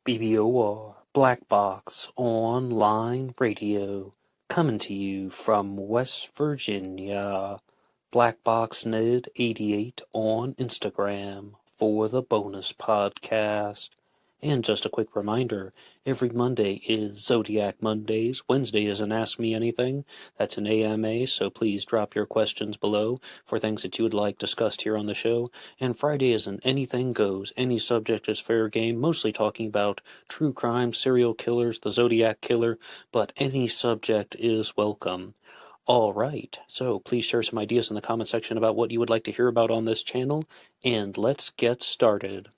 BBOR, Black Box Online Radio, coming to you from West Virginia. BlackBoxNed88 on Instagram for the bonus podcast. And just a quick reminder, every Monday is Zodiac Mondays, Wednesday is an Ask Me Anything, that's an AMA, so please drop your questions below for things that you would like discussed here on the show, and Friday is an Anything Goes, any subject is fair game, mostly talking about true crime, serial killers, the Zodiac Killer, but any subject is welcome. Alright, so please share some ideas in the comment section about what you would like to hear about on this channel, and let's get started.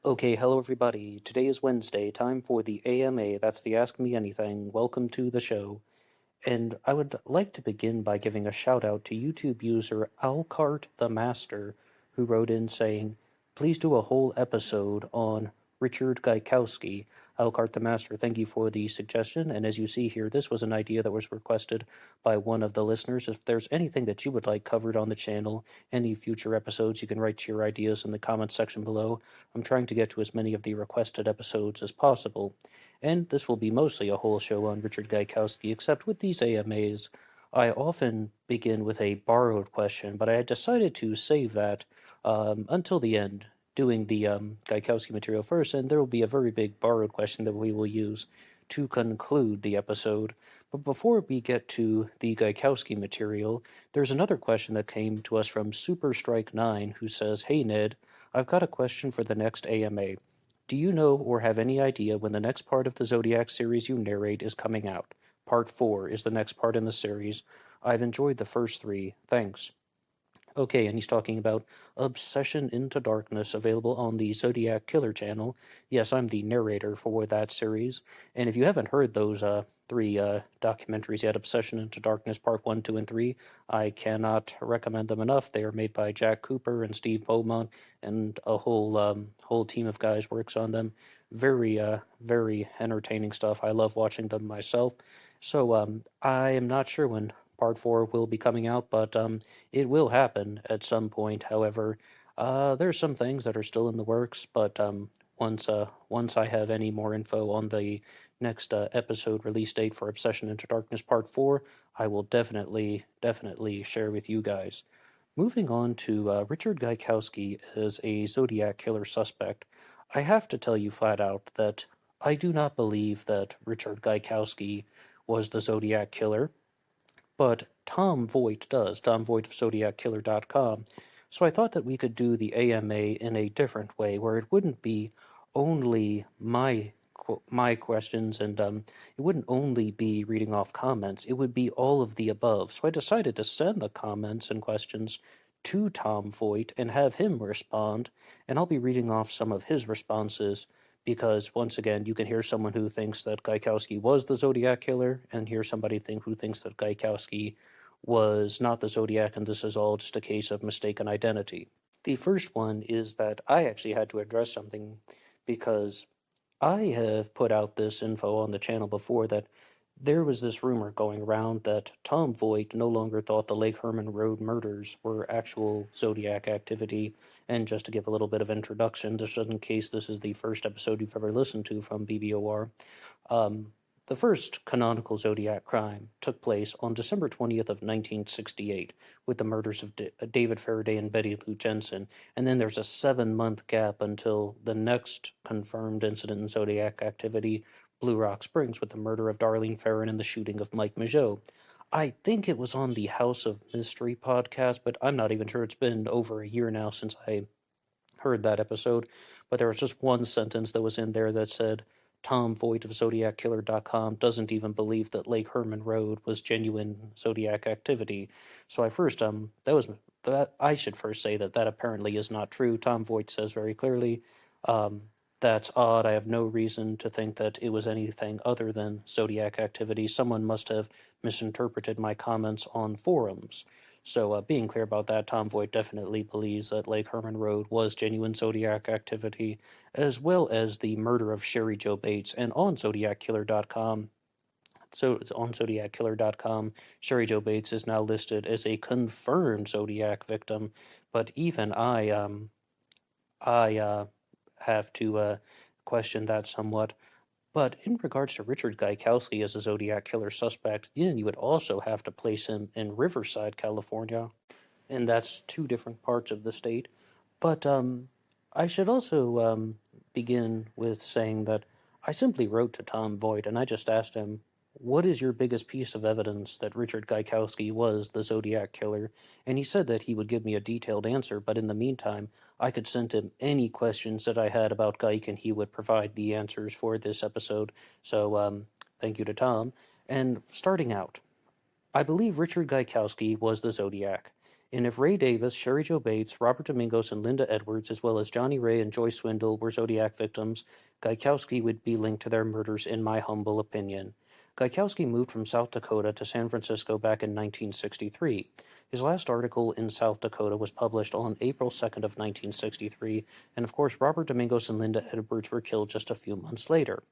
Okay, hello everybody. Today is Wednesday, time for the AMA, that's the Ask Me Anything. Welcome to the show. And I would like to begin by giving a shout out to YouTube user Alcart the Master, who wrote in saying, please do a whole episode on Richard Gykowski. Alcart the Master, thank you for the suggestion, and as you see here, this was an idea that was requested by one of the listeners. If there's anything that you would like covered on the channel, any future episodes, you can write your ideas in the comments section below. I'm trying to get to as many of the requested episodes as possible, and this will be mostly a whole show on Richard Gykowski, except with these AMAs, I often begin with a borrowed question, but I had decided to save that until the end, doing the Gykowski material first, and there will be a very big borrowed question that we will use to conclude the episode. But before we get to the Gykowski material, there's another question that came to us from Super Strike 9, who says, hey Ned, I've got a question for the next AMA. Do you know or have any idea when the next part of the Zodiac series you narrate is coming out? Part 4 is the next part in the series. I've enjoyed the first 3. Thanks. Okay, and he's talking about Obsession into Darkness, available on the Zodiac Killer channel. Yes, I'm the narrator for that series. And if you haven't heard those 3 documentaries yet, Obsession into Darkness Part 1, 2, and 3, I cannot recommend them enough. They are made by Jack Cooper and Steve Beaumont, and a whole team of guys works on them. Very entertaining stuff. I love watching them myself. So I am not sure when Part 4 will be coming out, but it will happen at some point. However, there's some things that are still in the works, but once I have any more info on the next episode release date for Obsession into Darkness Part 4, I will definitely share with you guys. Moving on to Richard Gykowski as a Zodiac Killer suspect, I have to tell you flat out that I do not believe that Richard Gykowski was the Zodiac Killer, but Tom Voigt does, Tom Voigt of ZodiacKiller.com. So I thought that we could do the AMA in a different way, where it wouldn't be only my questions, and it wouldn't only be reading off comments, it would be all of the above. So I decided to send the comments and questions to Tom Voigt and have him respond, and I'll be reading off some of his responses, because once again, you can hear someone who thinks that Gykowski was the Zodiac Killer, and hear somebody who thinks that Gykowski was not the Zodiac, and this is all just a case of mistaken identity. The first one is that I actually had to address something, because I have put out this info on the channel before that there was this rumor going around that Tom Voigt no longer thought the Lake Herman Road murders were actual Zodiac activity. And just to give a little bit of introduction, just in case this is the first episode you've ever listened to from BBOR, the first canonical Zodiac crime took place on December 20th of 1968 with the murders of David Faraday and Betty Lou Jensen, and then there's a 7-month gap until the next confirmed incident in Zodiac activity, Blue Rock Springs, with the murder of Darlene Ferrin and the shooting of Mike Mageau. I think it was on the House of Mystery podcast, but I'm not even sure. It's been over a year now since I heard that episode, but there was just one sentence that was in there that said, Tom Voigt of ZodiacKiller.com doesn't even believe that Lake Herman Road was genuine Zodiac activity. So I should first say that apparently is not true. Tom Voigt says very clearly, that's odd. I have no reason to think that it was anything other than Zodiac activity. Someone must have misinterpreted my comments on forums. So being clear about that, Tom Voigt definitely believes that Lake Herman Road was genuine Zodiac activity, as well as the murder of Sherry Jo Bates. And on ZodiacKiller.com, Sherry Jo Bates is now listed as a confirmed Zodiac victim. But even I have to question that somewhat. But in regards to Richard Gykowski as a Zodiac killer suspect, then you would also have to place him in Riverside, California, and that's two different parts of the state. But I should also begin with saying that I simply wrote to Tom Voigt and I just asked him, what is your biggest piece of evidence that Richard Gaikowski was the Zodiac killer? And he said that he would give me a detailed answer, but in the meantime, I could send him any questions that I had about Gyke and he would provide the answers for this episode. So thank you to Tom. And starting out, I believe Richard Gaikowski was the Zodiac. And if Ray Davis, Sherry Jo Bates, Robert Domingos, and Linda Edwards, as well as Johnny Ray and Joy Swindle, were Zodiac victims, Gaikowski would be linked to their murders, in my humble opinion. Gaikowski moved from South Dakota to San Francisco back in 1963. His last article in South Dakota was published on April 2nd of 1963, and of course Robert Domingos and Linda Edwards were killed just a few months later.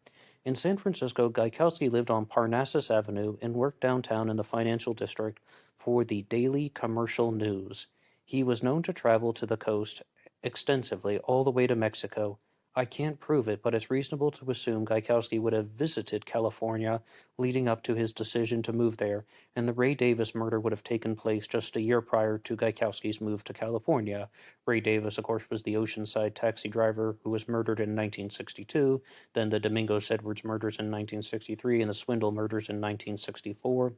In San Francisco, Gaikowski lived on Parnassus Avenue and worked downtown in the financial district for the Daily Commercial News. He was known to travel to the coast extensively, all the way to Mexico. I can't prove it, but it's reasonable to assume Gaikowski would have visited California leading up to his decision to move there, and the Ray Davis murder would have taken place just a year prior to Gaikowski's move to California. Ray Davis, of course, was the Oceanside taxi driver who was murdered in 1962, then the Domingos Edwards murders in 1963, and the Swindle murders in 1964.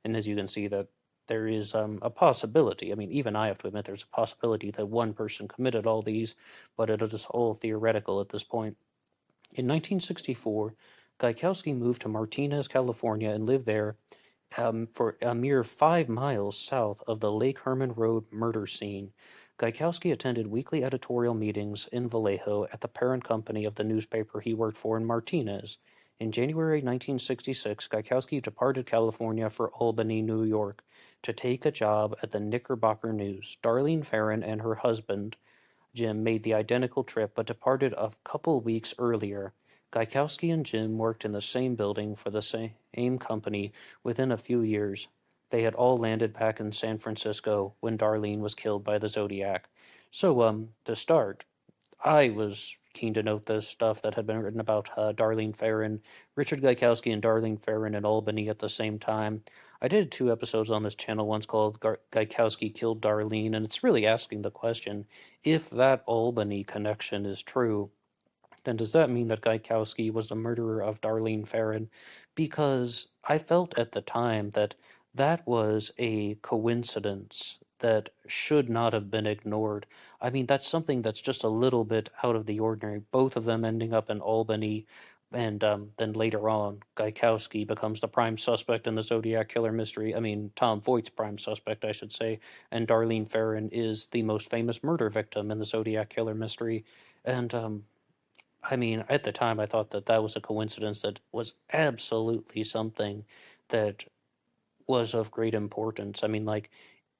And as you can see, that there is a possibility. I mean, even I have to admit there's a possibility that one person committed all these, but it is all theoretical at this point. In 1964, Gykowski moved to Martinez, California, and lived there for a mere 5 miles south of the Lake Herman Road murder scene. Gykowski attended weekly editorial meetings in Vallejo at the parent company of the newspaper he worked for in Martinez. In January 1966, Gykowski departed California for Albany, New York, to take a job at the Knickerbocker News. Darlene Farron and her husband, Jim, made the identical trip but departed a couple weeks earlier. Gykowski and Jim worked in the same building for the same company within a few years. They had all landed back in San Francisco when Darlene was killed by the Zodiac. So, to start, I was keen to note the stuff that had been written about Darlene Farron, Richard Gaikowski and Darlene Farron in Albany at the same time. I did 2 episodes on this channel, once called Gaikowski Killed Darlene, and it's really asking the question, if that Albany connection is true, then does that mean that Gaikowski was the murderer of Darlene Farron? Because I felt at the time that that was a coincidence that should not have been ignored. I mean, that's something that's just a little bit out of the ordinary. Both of them ending up in Albany, and then later on, Gaikowski becomes the prime suspect in the Zodiac killer mystery. I mean, Tom Voigt's prime suspect, I should say, and Darlene Farron is the most famous murder victim in the Zodiac killer mystery. And I mean, at the time, I thought that that was a coincidence that was absolutely something that was of great importance. I mean, like,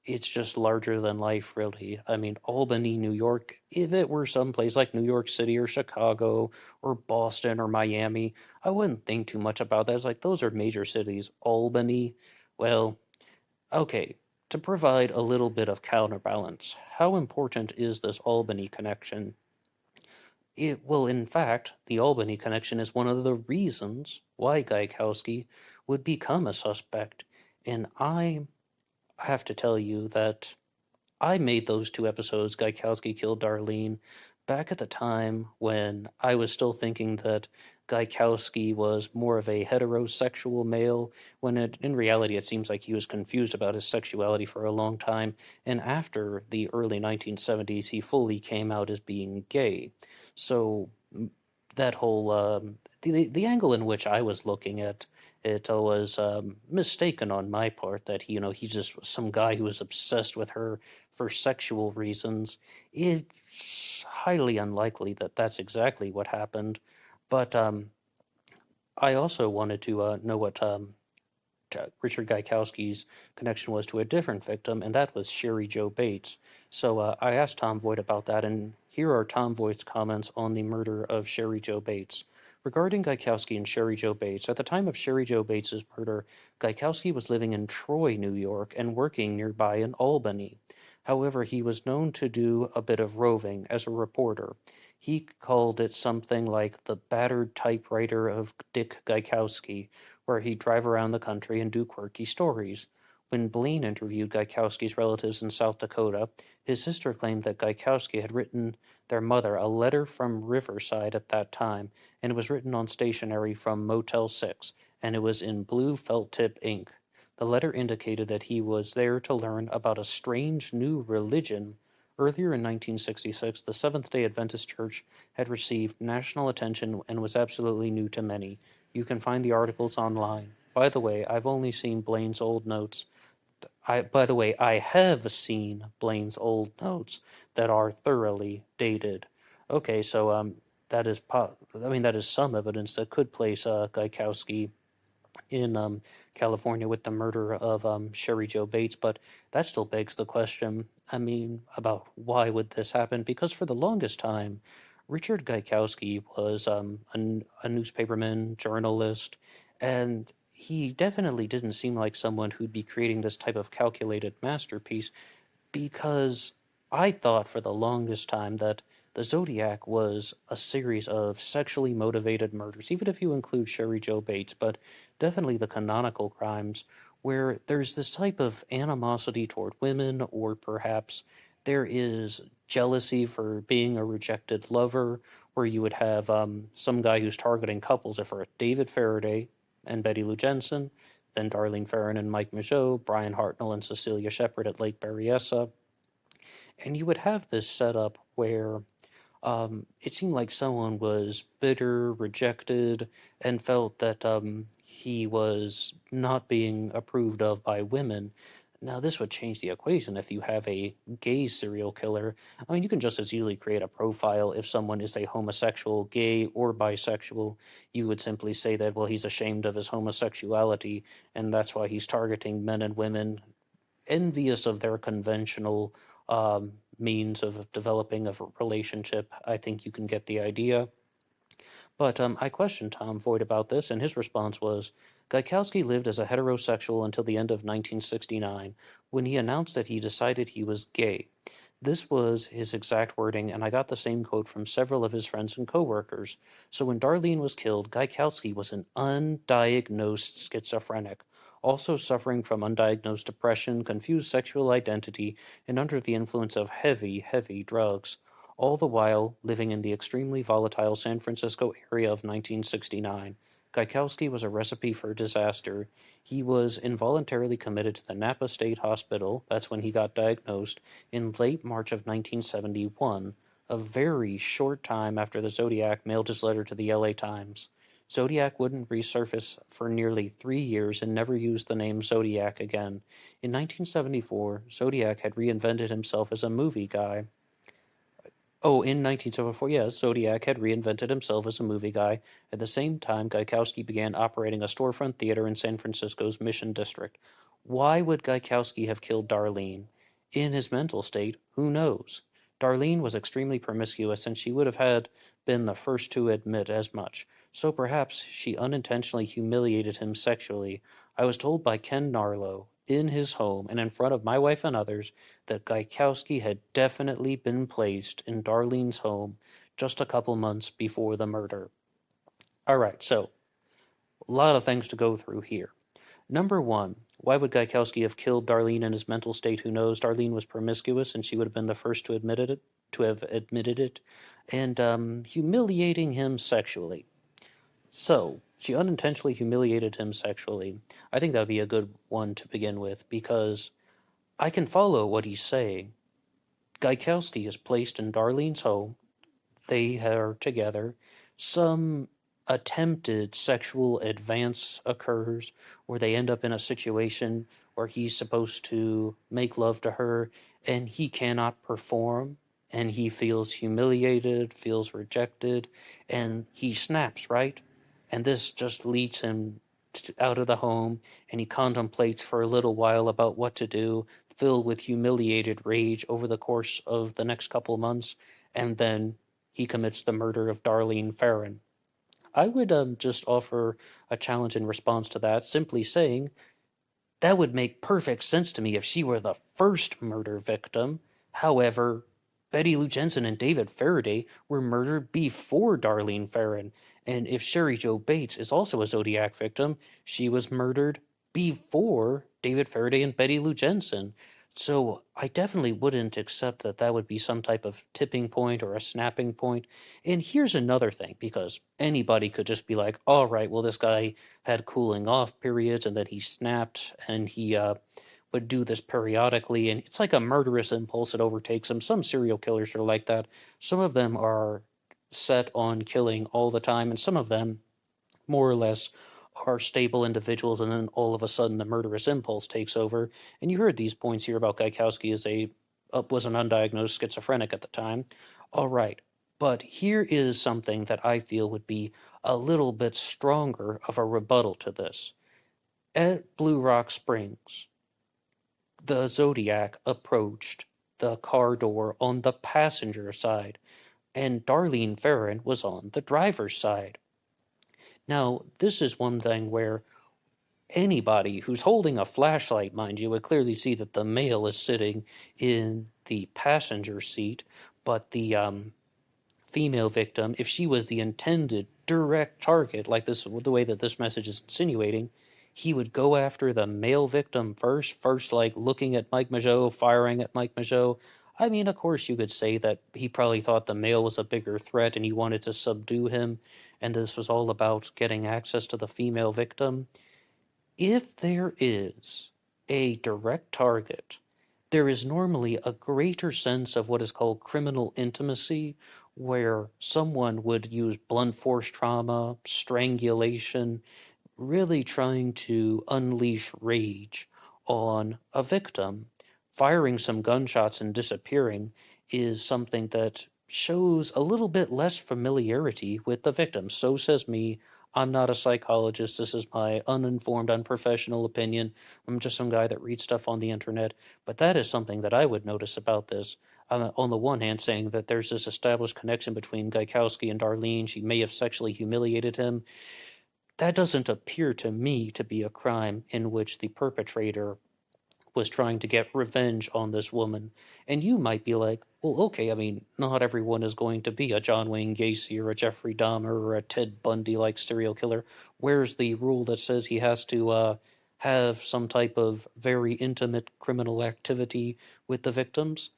it's just larger than life, really. I mean, Albany, New York, if it were someplace like New York City or Chicago or Boston or Miami, I wouldn't think too much about that. It's like, those are major cities. Albany, well, okay, to provide a little bit of counterbalance, how important is this Albany connection? Well, in fact, the Albany connection is one of the reasons why Gykowski would become a suspect. And I have to tell you that I made those 2 episodes, Gykowski Killed Darlene, back at the time when I was still thinking that Gykowski was more of a heterosexual male, when in reality it seems like he was confused about his sexuality for a long time, and after the early 1970s he fully came out as being gay. So that whole the angle in which I was looking at it was mistaken on my part, that he just was some guy who was obsessed with her for sexual reasons. It's highly unlikely that that's exactly what happened, but I also wanted to know what Richard Gaikowski's connection was to a different victim, and that was Sherry Jo Bates. So I asked Tom Voigt about that, and here are Tom Voigt's comments on the murder of Sherry Jo Bates. Regarding Gykowski and Sherry Jo Bates, at the time of Sherry Jo Bates' murder, Gykowski was living in Troy, New York, and working nearby in Albany. However, he was known to do a bit of roving as a reporter. He called it something like the battered typewriter of Dick Gykowski, where he'd drive around the country and do quirky stories. When Blaine interviewed Gykowski's relatives in South Dakota, his sister claimed that Gykowski had written their mother a letter from Riverside at that time, and it was written on stationery from Motel 6, and it was in blue felt tip ink. The letter indicated that he was there to learn about a strange new religion. Earlier in 1966, the Seventh-day Adventist Church had received national attention and was absolutely new to many. You can find the articles online. By the way, I've only seen Blaine's old notes. I have seen Blaine's old notes that are thoroughly dated. Okay, so that is some evidence that could place Gykowski in California with the murder of Sherry Jo Bates, but that still begs the question, I mean, about why would this happen? Because for the longest time, Richard Gaikowski was a newspaperman, journalist, and he definitely didn't seem like someone who'd be creating this type of calculated masterpiece, because I thought for the longest time that the Zodiac was a series of sexually motivated murders, even if you include Sherry Jo Bates, but definitely the canonical crimes, where there's this type of animosity toward women, or perhaps there is jealousy for being a rejected lover, where you would have some guy who's targeting couples at first, David Faraday and Betty Lou Jensen, then Darlene Ferrin and Mike Michaud, Brian Hartnell and Cecilia Shepard at Lake Berryessa. And you would have this setup where it seemed like someone was bitter, rejected, and felt that he was not being approved of by women. Now, this would change the equation if you have a gay serial killer. I mean, you can just as easily create a profile if someone is a homosexual, gay, or bisexual. You would simply say that, well, he's ashamed of his homosexuality, and that's why he's targeting men and women, envious of their conventional means of developing a relationship. I think you can get the idea. But I questioned Tom Voigt about this, and his response was, Gykowski lived as a heterosexual until the end of 1969, when he announced that he decided he was gay. This was his exact wording, and I got the same quote from several of his friends and coworkers. So when Darlene was killed, Gykowski was an undiagnosed schizophrenic, also suffering from undiagnosed depression, confused sexual identity, and under the influence of heavy, heavy drugs, all the while living in the extremely volatile San Francisco area of 1969. Gykowski was a recipe for disaster. He was involuntarily committed to the Napa State Hospital, that's when he got diagnosed, in late March of 1971, a very short time after the Zodiac mailed his letter to the LA Times. Zodiac wouldn't resurface for nearly 3 years and never used the name Zodiac again. In 1974, Zodiac had reinvented himself as a movie guy. Oh, in 1974, yes, Zodiac had reinvented himself as a movie guy. At the same time, Gykowski began operating a storefront theater in San Francisco's Mission District. Why would Gykowski have killed Darlene? In his mental state, who knows? Darlene was extremely promiscuous, and she would have had been the first to admit as much. So perhaps she unintentionally humiliated him sexually. I was told by Ken Narlow, in his home and in front of my wife and others, that Gykowski had definitely been placed in Darlene's home just a couple months before the murder. All right, so a lot of things to go through here. Number one, why would Gykowski have killed Darlene in his mental state? Who knows? Darlene was promiscuous, and she would have been the first to have admitted it, and humiliating him sexually. So, she unintentionally humiliated him sexually. I think that would be a good one to begin with, because I can follow what he's saying. Gykowski is placed in Darlene's home. They are together. Some attempted sexual advance occurs where they end up in a situation where he's supposed to make love to her and he cannot perform, and he feels humiliated, feels rejected, and he snaps, right? And this just leads him out of the home, and he contemplates for a little while about what to do, filled with humiliated rage over the course of the next couple months, and then he commits the murder of Darlene Ferrin. I would just offer a challenge in response to that, simply saying, That would make perfect sense to me if she were the first murder victim. However, Betty Lou Jensen and David Faraday were murdered before Darlene Ferrin. And if Sherry Jo Bates is also a Zodiac victim, she was murdered before David Faraday and Betty Lou Jensen. So I definitely wouldn't accept that that would be some type of tipping point or a snapping point. And here's another thing, because anybody could just be like, all right, well, this guy had cooling off periods and that he snapped and he would do this periodically. And it's like a murderous impulse that overtakes him. Some serial killers are like that. Some of them are set on killing all the time, and some of them, more or less, are stable individuals, and then all of a sudden the murderous impulse takes over. And you heard these points here about Guykowski as was an undiagnosed schizophrenic at the time. All right, but here is something that I feel would be a little bit stronger of a rebuttal to this. At Blue Rock Springs, the Zodiac approached the car door on the passenger side, and Darlene Ferrin was on the driver's side. Now, this is one thing where anybody who's holding a flashlight, mind you, would clearly see that the male is sitting in the passenger seat, but the female victim, if she was the intended direct target, like this, the way that this message is insinuating, he would go after the male victim first like looking at Mike Mageau, firing at Mike Mageau. I mean, of course, you could say that he probably thought the male was a bigger threat and he wanted to subdue him, and this was all about getting access to the female victim. If there is a direct target, there is normally a greater sense of what is called criminal intimacy, where someone would use blunt force trauma, strangulation, really trying to unleash rage on a victim. Firing some gunshots and disappearing is something that shows a little bit less familiarity with the victim. So says me. I'm not a psychologist. This is my uninformed, unprofessional opinion. I'm just some guy that reads stuff on the internet. But that is something that I would notice about this. On the one hand, saying that there's this established connection between Gaikowski and Darlene. She may have sexually humiliated him. That doesn't appear to me to be a crime in which the perpetrator was trying to get revenge on this woman. And you might be like, well, okay, I mean, not everyone is going to be a John Wayne Gacy or a Jeffrey Dahmer or a Ted Bundy-like serial killer. Where's the rule that says he has to have some type of very intimate criminal activity with the victims?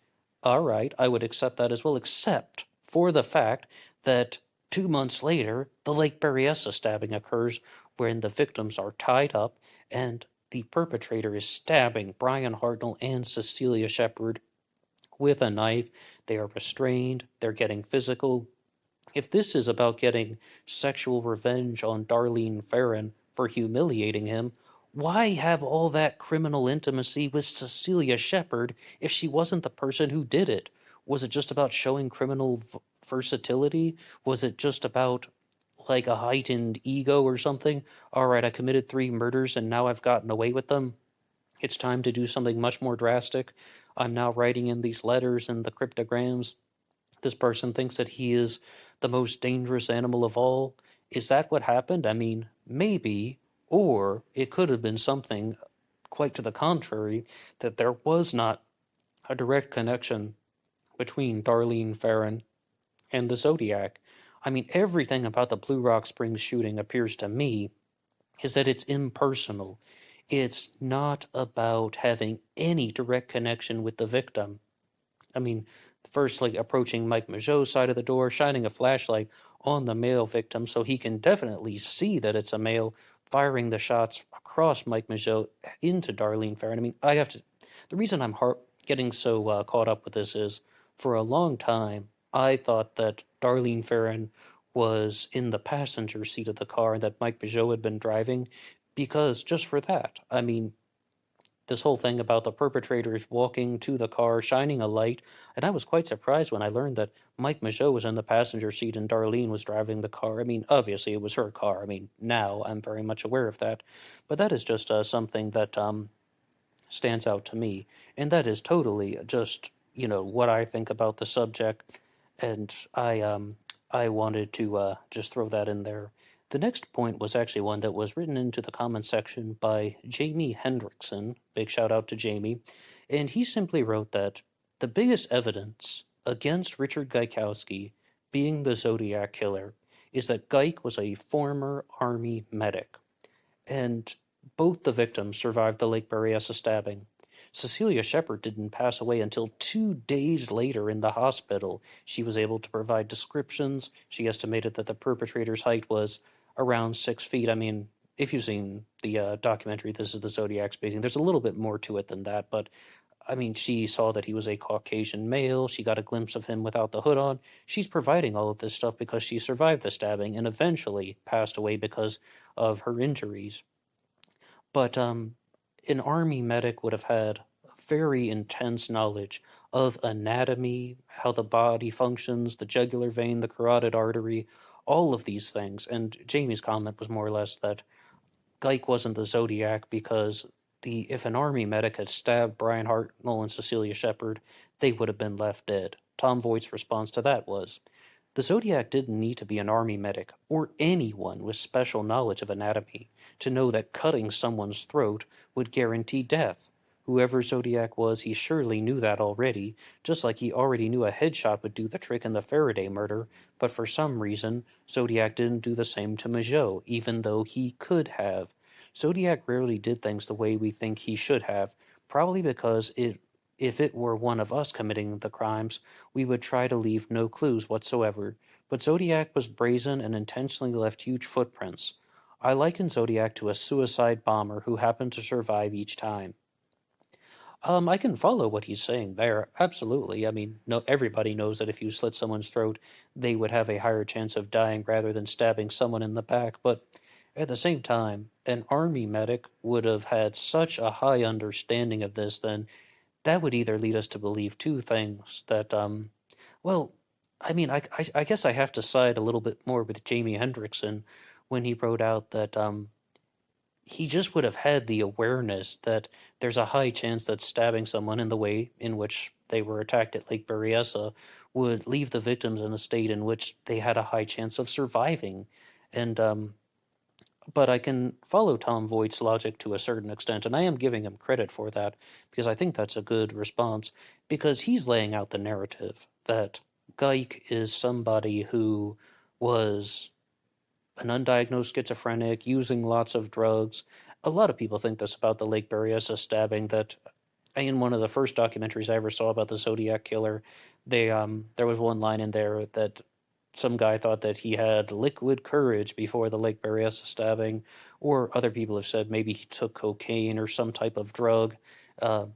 All right, I would accept that as well, except for the fact that 2 months later, the Lake Berryessa stabbing occurs, wherein the victims are tied up and the perpetrator is stabbing Brian Hartnell and Cecilia Shepard with a knife. They are restrained. They're getting physical. If this is about getting sexual revenge on Darlene Ferrin for humiliating him, why have all that criminal intimacy with Cecilia Shepard if she wasn't the person who did it? Was it just about showing criminal versatility? Was it just about like a heightened ego or something? All right, I committed 3 murders and now I've gotten away with them. It's time to do something much more drastic. I'm now writing in these letters and the cryptograms. This person thinks that he is the most dangerous animal of all. Is that what happened? I mean, maybe, or it could have been something quite to the contrary, that there was not a direct connection between Darlene Ferrin and the Zodiac. I mean, everything about the Blue Rock Springs shooting appears to me is that it's impersonal. It's not about having any direct connection with the victim. I mean, first, like approaching Mike Mageau's side of the door, shining a flashlight on the male victim so he can definitely see that it's a male, firing the shots across Mike Mageau into Darlene Ferrin. I mean, the reason I'm getting so caught up with this is for a long time, I thought that Darlene Ferrin was in the passenger seat of the car and that Mike Mageau had been driving, because just for that, I mean, this whole thing about the perpetrators walking to the car, shining a light, and I was quite surprised when I learned that Mike Mageau was in the passenger seat and Darlene was driving the car. I mean, obviously it was her car. I mean, now I'm very much aware of that, but that is just something that stands out to me, and that is totally just, what I think about the subject, and I wanted to just throw that in there. The next point was actually one that was written into the comment section by Jamie Hendrickson. Big shout out to Jamie. And he simply wrote that the biggest evidence against Richard Gykowski being the Zodiac killer is that Gyke was a former Army medic. And both the victims survived the Lake Berryessa stabbing. Cecilia Shepard didn't pass away until 2 days later in the hospital. She was able to provide descriptions. She estimated that the perpetrator's height was around 6 feet. I mean, if you've seen the documentary, This is the Zodiac Speaking, there's a little bit more to it than that, but I mean, she saw that he was a Caucasian male. She got a glimpse of him without the hood on. She's providing all of this stuff because she survived the stabbing and eventually passed away because of her injuries. But an Army medic would have had very intense knowledge of anatomy, how the body functions, the jugular vein, the carotid artery, all of these things. And Jamie's comment was more or less that Gyke wasn't the Zodiac because if an Army medic had stabbed Brian Hartnell and Cecilia Shepard, they would have been left dead. Tom Voigt's response to that was, the Zodiac didn't need to be an Army medic or anyone with special knowledge of anatomy to know that cutting someone's throat would guarantee death. Whoever Zodiac was, he surely knew that already, just like he already knew a headshot would do the trick in the Faraday murder, but for some reason, Zodiac didn't do the same to Majot, even though he could have. Zodiac rarely did things the way we think he should have, probably because if it were one of us committing the crimes, we would try to leave no clues whatsoever. But Zodiac was brazen and intentionally left huge footprints. I liken Zodiac to a suicide bomber who happened to survive each time. I can follow what he's saying there. Absolutely. I mean, no, everybody knows that if you slit someone's throat, they would have a higher chance of dying rather than stabbing someone in the back. But at the same time, an Army medic would have had such a high understanding of this, then that would either lead us to believe two things that, well, I mean, I guess I have to side a little bit more with Jamie Hendrickson when he wrote out that he just would have had the awareness that there's a high chance that stabbing someone in the way in which they were attacked at Lake Berryessa would leave the victims in a state in which they had a high chance of surviving. And but I can follow Tom Voigt's logic to a certain extent, and I am giving him credit for that, because I think that's a good response, because he's laying out the narrative that Gyke is somebody who was an undiagnosed schizophrenic, using lots of drugs. A lot of people think this about the Lake Berryessa stabbing, that in one of the first documentaries I ever saw about the Zodiac killer, there was one line in there that some guy thought that he had liquid courage before the Lake Berryessa stabbing, or other people have said maybe he took cocaine or some type of drug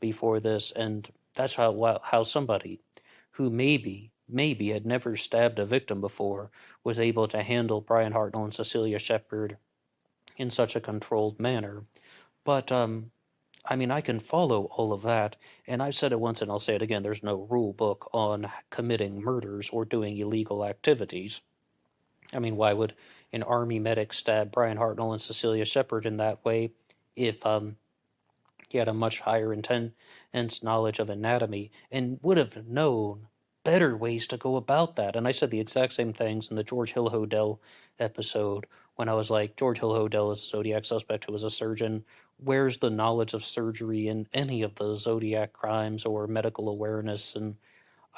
before this, and that's how somebody who maybe had never stabbed a victim before was able to handle Brian Hartnell and Cecilia Shepard in such a controlled manner. But I mean, I can follow all of that, and I've said it once and I'll say it again, there's no rule book on committing murders or doing illegal activities. I mean, why would an Army medic stab Brian Hartnell and Cecilia Shepard in that way if he had a much higher intense knowledge of anatomy and would have known better ways to go about that? And I said the exact same things in the George Hill Hodel episode when I was like, George Hill Hodel is a Zodiac suspect who was a surgeon. Where's the knowledge of surgery in any of the Zodiac crimes or medical awareness? And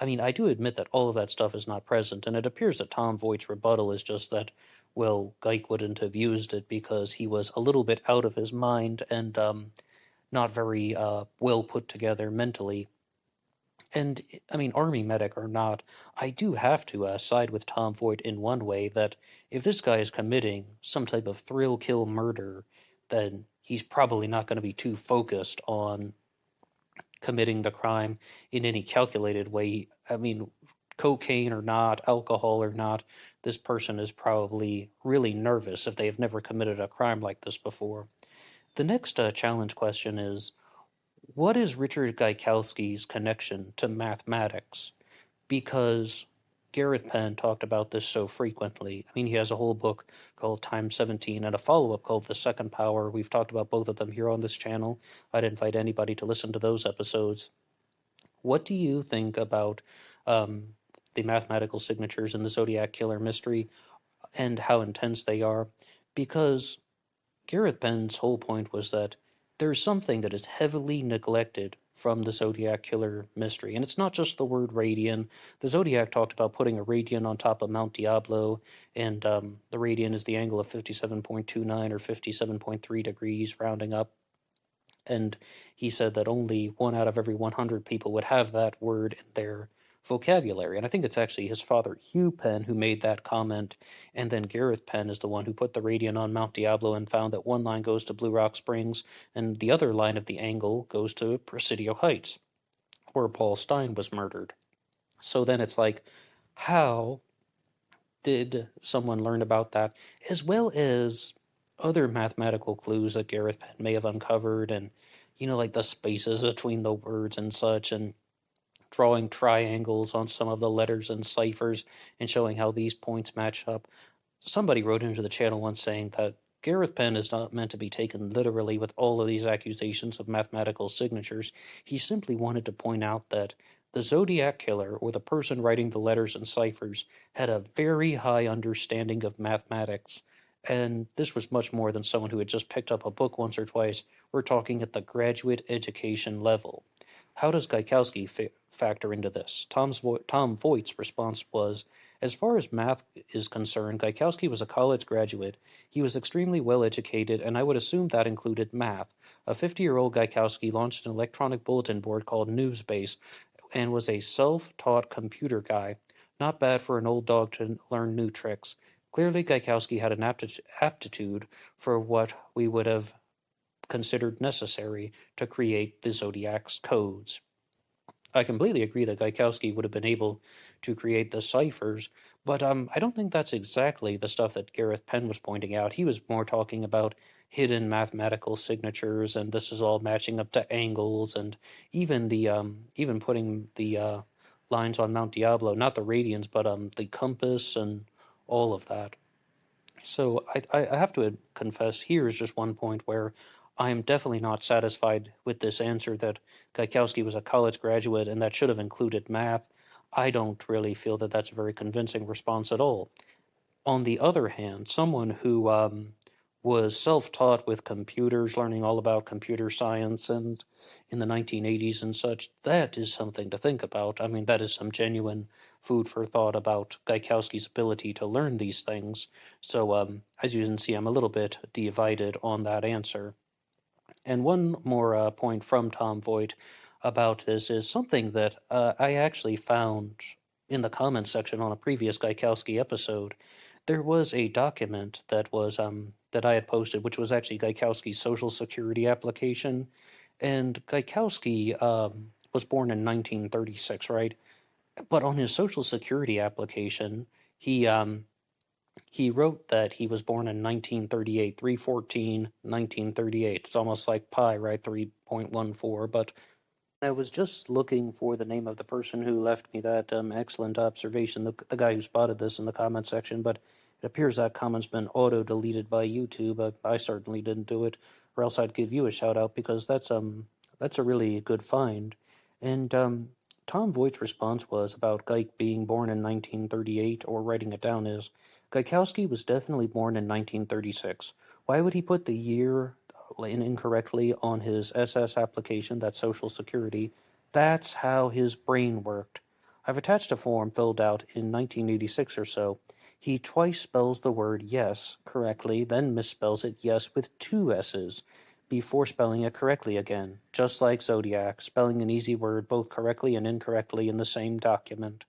I mean, I do admit that all of that stuff is not present, and it appears that Tom Voigt's rebuttal is just that, well, Gyke wouldn't have used it because he was a little bit out of his mind and not very well put together mentally. And, I mean, Army medic or not, I do have to side with Tom Voigt in one way, that if this guy is committing some type of thrill-kill murder, then he's probably not going to be too focused on committing the crime in any calculated way. I mean, cocaine or not, alcohol or not, this person is probably really nervous if they have never committed a crime like this before. The next challenge question is, what is Richard Gykowski's connection to mathematics? Because Gareth Penn talked about this so frequently. I mean, he has a whole book called Time 17 and a follow-up called The Second Power. We've talked about both of them here on this channel. I'd invite anybody to listen to those episodes. What do you think about the mathematical signatures in the Zodiac Killer mystery? and how intense they are, because Gareth Penn's whole point was that there's something that is heavily neglected from the Zodiac Killer mystery. And it's not just the word radian. The Zodiac talked about putting a radian on top of Mount Diablo, and the radian is the angle of 57.29 or 57.3 degrees, rounding up. And he said that only 1 out of every 100 people would have that word in their vocabulary. And I think it's actually his father, Hugh Penn, who made that comment. And then Gareth Penn is the one who put the radian on Mount Diablo and found that one line goes to Blue Rock Springs and the other line of the angle goes to Presidio Heights, where Paul Stein was murdered. So then it's like, how did someone learn about that, as well as other mathematical clues that Gareth Penn may have uncovered, and like the spaces between the words and such, and drawing triangles on some of the letters and ciphers and showing how these points match up. Somebody wrote into the channel once saying that Gareth Penn is not meant to be taken literally with all of these accusations of mathematical signatures. He simply wanted to point out that the Zodiac Killer, or the person writing the letters and ciphers, had a very high understanding of mathematics. And this was much more than someone who had just picked up a book once or twice. We're talking at the graduate education level. How does Gykowski factor into this? Tom Voigt's response was, as far as math is concerned, Gykowski was a college graduate. He was extremely well educated, and I would assume that included math. A 50-year-old Gykowski launched an electronic bulletin board called Newsbase and was a self-taught computer guy. Not bad for an old dog to learn new tricks. Clearly, Gykowski had an aptitude for what we would have considered necessary to create the Zodiac's codes. I completely agree that Gykowski would have been able to create the ciphers, but I don't think that's exactly the stuff that Gareth Penn was pointing out. He was more talking about hidden mathematical signatures, and this is all matching up to angles, and even even putting the lines on Mount Diablo, not the radians, but the compass and all of that. So I have to confess, here is just one point where I am definitely not satisfied with this answer that Gaikowski was a college graduate and that should have included math. I don't really feel that that's a very convincing response at all. On the other hand, someone who was self-taught with computers, learning all about computer science and in the 1980s and such, that is something to think about. I mean, that is some genuine food for thought about Gaikowski's ability to learn these things. So, as you can see, I'm a little bit divided on that answer. And one more point from Tom Voigt about this is something that I actually found in the comments section on a previous Gykowski episode. There was a document that was that I had posted, which was actually Gykowski's Social Security application, and Gykowski was born in 1936, right? But on his Social Security application, he wrote that he was born in 1938, 314, 1938. It's almost like pi, right? 3.14. But I was just looking for the name of the person who left me that excellent observation, the guy who spotted this in the comment section, but it appears that comment's been auto-deleted by YouTube. I certainly didn't do it, or else I'd give you a shout-out, because that's a really good find. And Tom Voigt's response was about Gyke being born in 1938, or writing it down is, Gykowski was definitely born in 1936. Why would he put the year incorrectly on his SS application, that's Social Security? That's how his brain worked. I've attached a form filled out in 1986 or so. He twice spells the word yes correctly, then misspells it yes with 2 S's, before spelling it correctly again, just like Zodiac, spelling an easy word both correctly and incorrectly in the same document.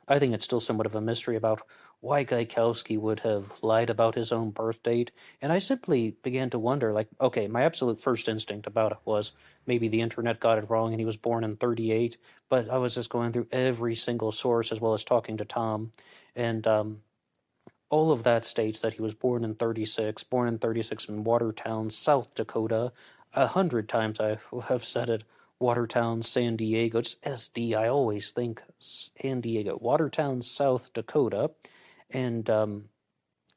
I think it's still somewhat of a mystery about why Gykowski would have lied about his own birth date, and I simply began to wonder, like, okay, my absolute first instinct about it was maybe the internet got it wrong and he was born in 38, but I was just going through every single source as well as talking to Tom, and all of that states that he was born in 36 in Watertown, South Dakota. 100 times I have said it. Watertown, San Diego. It's SD. I always think San Diego. Watertown, South Dakota. And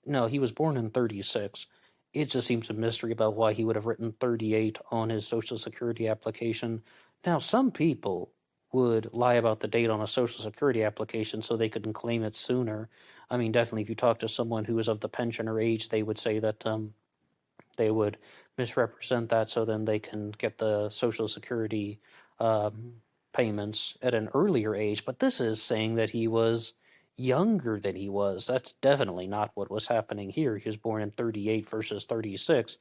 no, he was born in 36. It just seems a mystery about why he would have written 38 on his Social Security application. Now, some people would lie about the date on a Social Security application so they couldn't claim it sooner. I mean, definitely, if you talk to someone who is of the pensioner age, they would say that they would misrepresent that so then they can get the Social Security payments at an earlier age. But this is saying that he was younger than he was. That's definitely not what was happening here. He was born in 38 versus 36.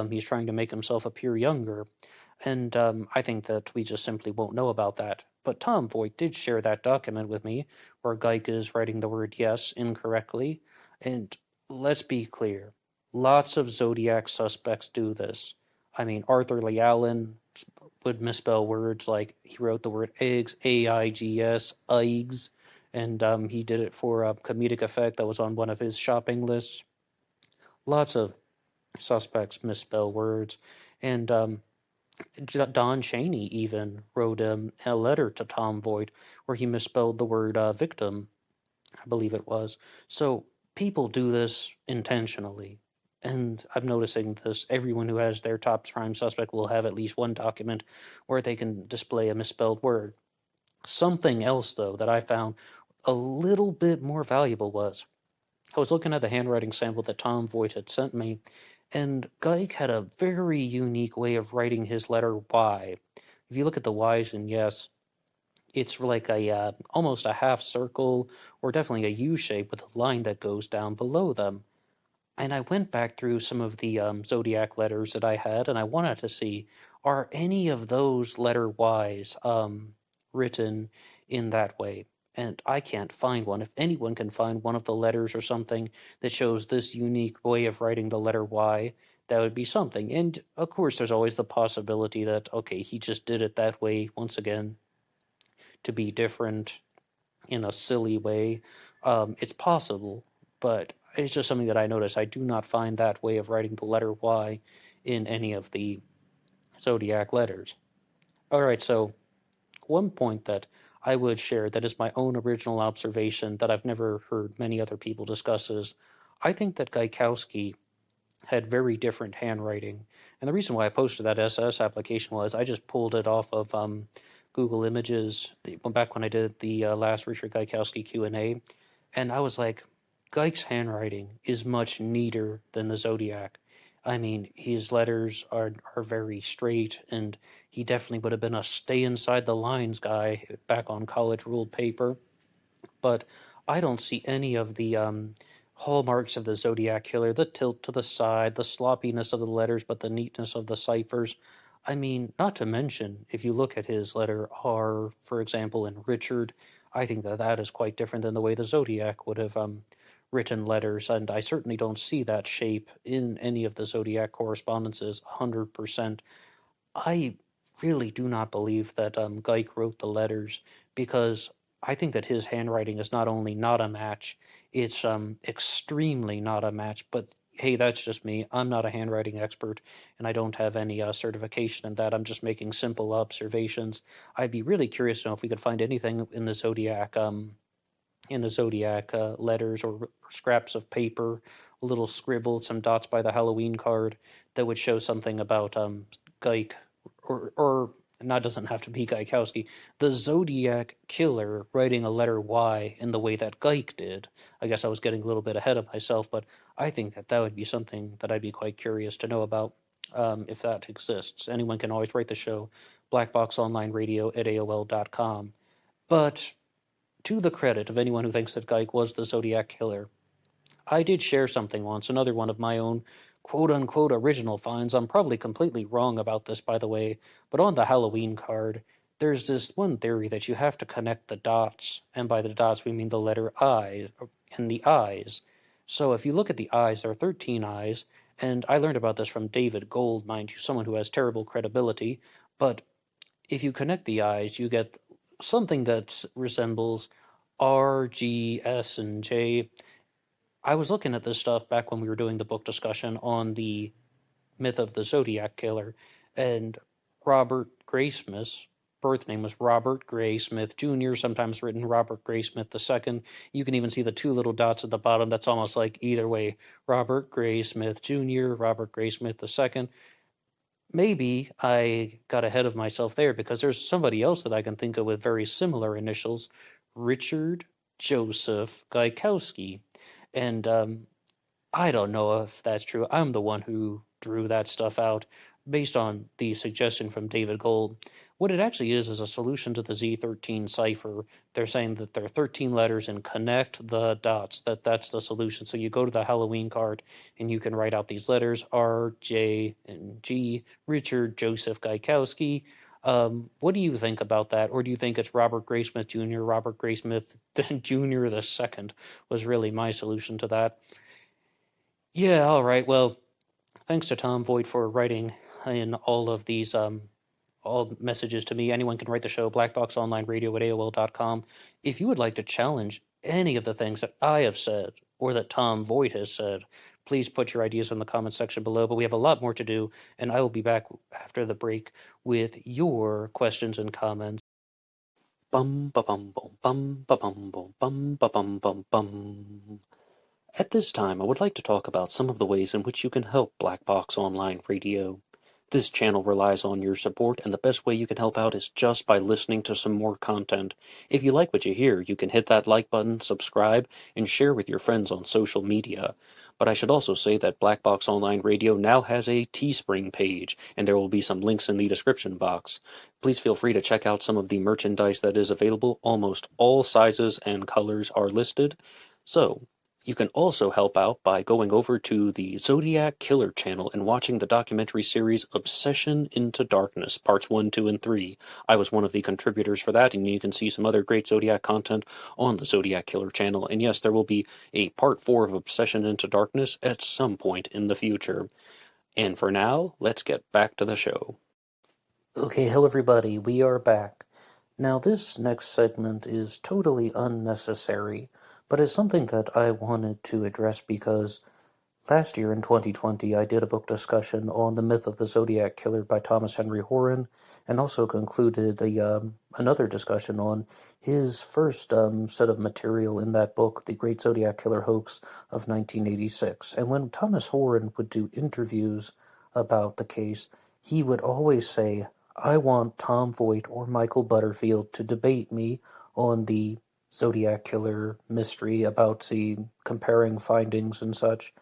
He's trying to make himself appear younger. And I think that we just simply won't know about that. But Tom Voigt did share that document with me where Guyk is writing the word yes incorrectly. And let's be clear, lots of Zodiac suspects do this. I mean, Arthur Lee Allen would misspell words like he wrote the word eggs, A-I-G-S, eggs, and he did it for a comedic effect that was on one of his shopping lists. Lots of suspects misspell words. And Don Chaney even wrote a letter to Tom Voigt where he misspelled the word victim, I believe it was. So people do this intentionally. And I'm noticing this. Everyone who has their top crime suspect will have at least one document where they can display a misspelled word. Something else, though, that I found a little bit more valuable was I was looking at the handwriting sample that Tom Voigt had sent me, and Guyk had a very unique way of writing his letter Y. If you look at the Y's in yes, it's like a almost a half circle, or definitely a U shape with a line that goes down below them. And I went back through some of the Zodiac letters that I had, and I wanted to see, are any of those letter Y's written in that way? And I can't find one. If anyone can find one of the letters or something that shows this unique way of writing the letter Y, that would be something. And of course, there's always the possibility that, okay, he just did it that way, once again, to be different in a silly way. It's possible, but it's just something that I noticed. I do not find that way of writing the letter Y in any of the Zodiac letters. All right, so one point that I would share that is my own original observation that I've never heard many other people discuss is I think that Gykowski had very different handwriting. And the reason why I posted that SS application was I just pulled it off of Google Images back when I did the last Richard Gaikowski Q&A, and I was like, Guy's handwriting is much neater than the Zodiac. I mean, his letters are very straight, and he definitely would have been a stay inside the lines guy back on college ruled paper. But I don't see any of the hallmarks of the Zodiac killer, the tilt to the side, the sloppiness of the letters, but the neatness of the ciphers. I mean, not to mention, if you look at his letter R, for example, in Richard, I think that that is quite different than the way the Zodiac would have written letters, and I certainly don't see that shape in any of the Zodiac correspondences 100%. I really do not believe that Guyk wrote the letters, because I think that his handwriting is not only not a match, it's extremely not a match, but hey, that's just me. I'm not a handwriting expert, and I don't have any certification in that. I'm just making simple observations. I'd be really curious to know if we could find anything in the Zodiac letters or scraps of paper, a little scribble, some dots by the Halloween card that would show something about Guyk, or not, doesn't have to be Gykowski, the Zodiac killer writing a letter Y in the way that Guyk did. I guess I was getting a little bit ahead of myself, but I think that that would be something that I'd be quite curious to know about, if that exists. Anyone can always write the show, BlackBoxOnlineRadio at AOL.com. But to the credit of anyone who thinks that Guyk was the Zodiac killer, I did share something once, another one of my own quote-unquote original finds. I'm probably completely wrong about this, by the way, but on the Halloween card, there's this one theory that you have to connect the dots, and by the dots we mean the letter I and the eyes. So if you look at the eyes, there are 13 eyes, and I learned about this from David Gold, mind you, someone who has terrible credibility, but if you connect the eyes, you get something that resembles R, G, S, and J. I was looking at this stuff back when we were doing the book discussion on the myth of the Zodiac killer, and Robert Graysmith's birth name was Robert Gray Smith Jr., sometimes written Robert Gray Smith II. You can even see the two little dots at the bottom. That's almost like either way, Robert Gray Smith Jr., Robert Gray Smith II. maybe I got ahead of myself there because there's somebody else that I can think of with very similar initials, Richard Joseph Gykowski. And I don't know if that's true. I'm the one who drew that stuff out based on the suggestion from David Gold. What it actually is a solution to the Z13 cipher. They're saying that there are 13 letters and connect the dots. That's the solution. So you go to the Halloween card and you can write out these letters R, J, and G, Richard Joseph Gaikowski. What do you think about that? Or do you think it's Robert Graysmith Jr., Robert Graysmith Jr. the second was really my solution to that? Yeah, all right. Well, thanks to Tom Voigt for writing in all of these all messages to me. Anyone can write the show, BlackBoxOnlineRadio at AOL.com. If you would like to challenge any of the things that I have said or that Tom Voigt has said, please put your ideas in the comment section below. But we have a lot more to do, and I will be back after the break with your questions and comments. Bum ba bum bum bum ba bum bum bum ba bum bum bum. At this time, I would like to talk about some of the ways in which you can help Black Box Online Radio. This channel relies on your support, and the best way you can help out is just by listening to some more content. If you like what you hear, you can hit that like button, subscribe, and share with your friends on social media. But I should also say that Black Box Online Radio now has a Teespring page, and there will be some links in the description box. Please feel free to check out some of the merchandise that is available. Almost all sizes and colors are listed. So, you can also help out by going over to the Zodiac Killer channel and watching the documentary series Obsession into Darkness, parts 1, 2, and 3. I was one of the contributors for that, and you can see some other great Zodiac content on the Zodiac Killer channel. And yes, there will be a part 4 of Obsession into Darkness at some point in the future. And for now, let's get back to the show. Okay, hello everybody, we are back. Now this next segment is totally unnecessary, but it's something that I wanted to address because last year in 2020 I did a book discussion on The Myth of the Zodiac Killer by Thomas Henry Horan, and also concluded another discussion on his first set of material in that book, The Great Zodiac Killer Hoax of 1986. And when Thomas Horan would do interviews about the case, he would always say, I want Tom Voigt or Michael Butterfield to debate me on the Zodiac Killer mystery about the comparing findings and such.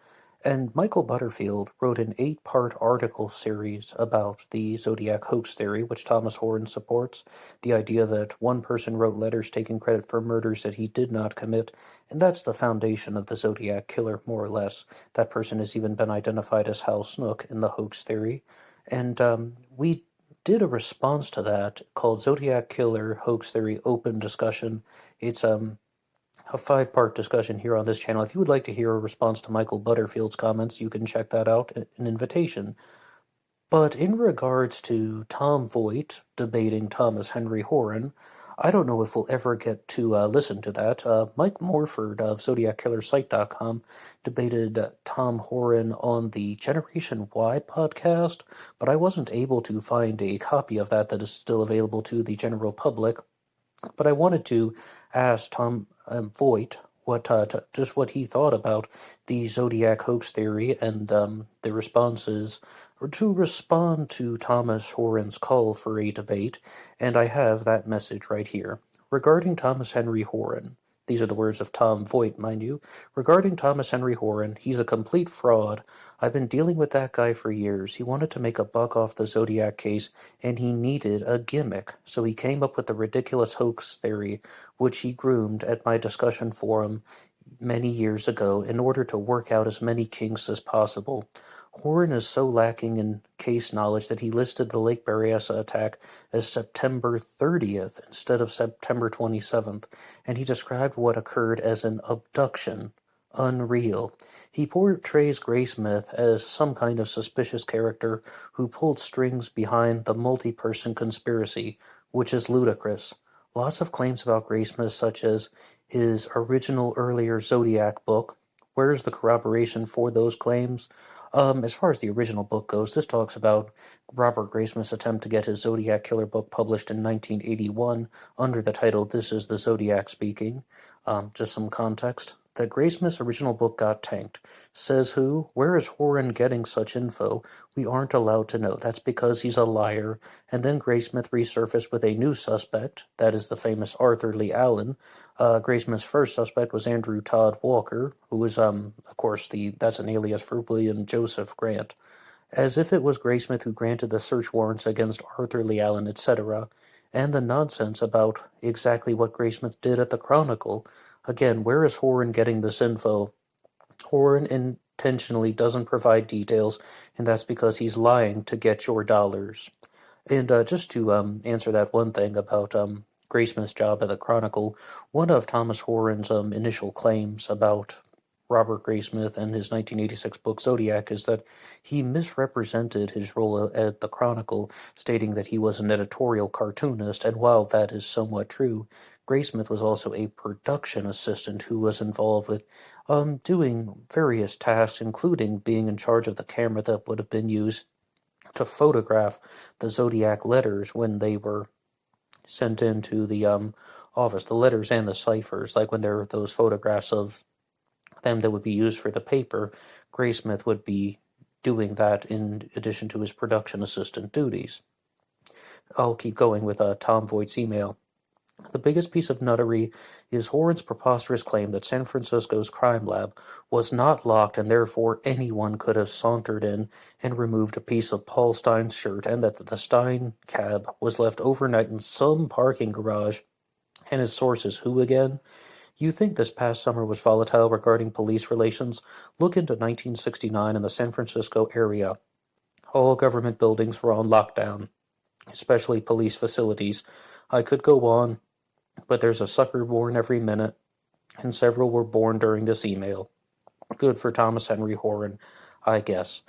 And Michael Butterfield wrote an 8-part article series about the Zodiac hoax theory, which Thomas Horan supports, the idea that one person wrote letters taking credit for murders that he did not commit, and that's the foundation of the Zodiac Killer, more or less. That person has even been identified as Hal Snook in the hoax theory. And we did a response to that called Zodiac Killer Hoax Theory Open Discussion. It's a 5-part discussion here on this channel. If you would like to hear a response to Michael Butterfield's comments, you can check that out, an invitation. But in regards to Tom Voigt debating Thomas Henry Horan, I don't know if we'll ever get to listen to that. Mike Morford of ZodiacKillersite.com debated Tom Horan on the Generation Y podcast, but I wasn't able to find a copy of that is still available to the general public. But I wanted to ask Tom Voigt just what he thought about the Zodiac hoax theory and the responses, or to respond to Thomas Horan's call for a debate, and I have that message right here. Regarding Thomas Henry Horan, these are the words of Tom Voigt, mind you. Regarding Thomas Henry Horan, he's a complete fraud. I've been dealing with that guy for years. He wanted to make a buck off the Zodiac case, and he needed a gimmick. So he came up with the ridiculous hoax theory, which he groomed at my discussion forum many years ago in order to work out as many kinks as possible. Horan is so lacking in case knowledge that he listed the Lake Berryessa attack as September 30th instead of September 27th, and he described what occurred as an abduction. Unreal. He portrays Graysmith as some kind of suspicious character who pulled strings behind the multi-person conspiracy, which is ludicrous. Lots of claims about Graysmith, such as his original earlier Zodiac book. Where's the corroboration for those claims? As far as the original book goes, this talks about Robert Graysmith's attempt to get his Zodiac Killer book published in 1981 under the title This is the Zodiac Speaking. Just some context. that Graysmith's original book got tanked. Says who? Where is Horan getting such info? We aren't allowed to know. That's because he's a liar. And then Graysmith resurfaced with a new suspect. That is the famous Arthur Lee Allen. Graysmith's first suspect was Andrew Todd Walker, who was, of course, that's an alias for William Joseph Grant. As if it was Graysmith who granted the search warrants against Arthur Lee Allen, etc., and the nonsense about exactly what Graysmith did at the Chronicle. Again, where is Horan getting this info? Horan intentionally doesn't provide details, and that's because he's lying to get your dollars. And just to answer that one thing about Graysmith's job at the Chronicle, one of Thomas Horan's initial claims about Robert Graysmith and his 1986 book Zodiac is that he misrepresented his role at the Chronicle, stating that he was an editorial cartoonist, and while that is somewhat true, Graysmith was also a production assistant who was involved with doing various tasks, including being in charge of the camera that would have been used to photograph the Zodiac letters when they were sent into the office, the letters and the ciphers, like when there were those photographs of them that would be used for the paper. Graysmith would be doing that in addition to his production assistant duties. I'll keep going with Tom Voigt's email. The biggest piece of nuttery is Horan's preposterous claim that San Francisco's crime lab was not locked and therefore anyone could have sauntered in and removed a piece of Paul Stein's shirt, and that the Stein cab was left overnight in some parking garage. And his sources, who again? You think this past summer was volatile regarding police relations? Look into 1969 in the San Francisco area. All government buildings were on lockdown, especially police facilities. I could go on, but there's a sucker born every minute, and several were born during this email. Good for Thomas Henry Horan, I guess.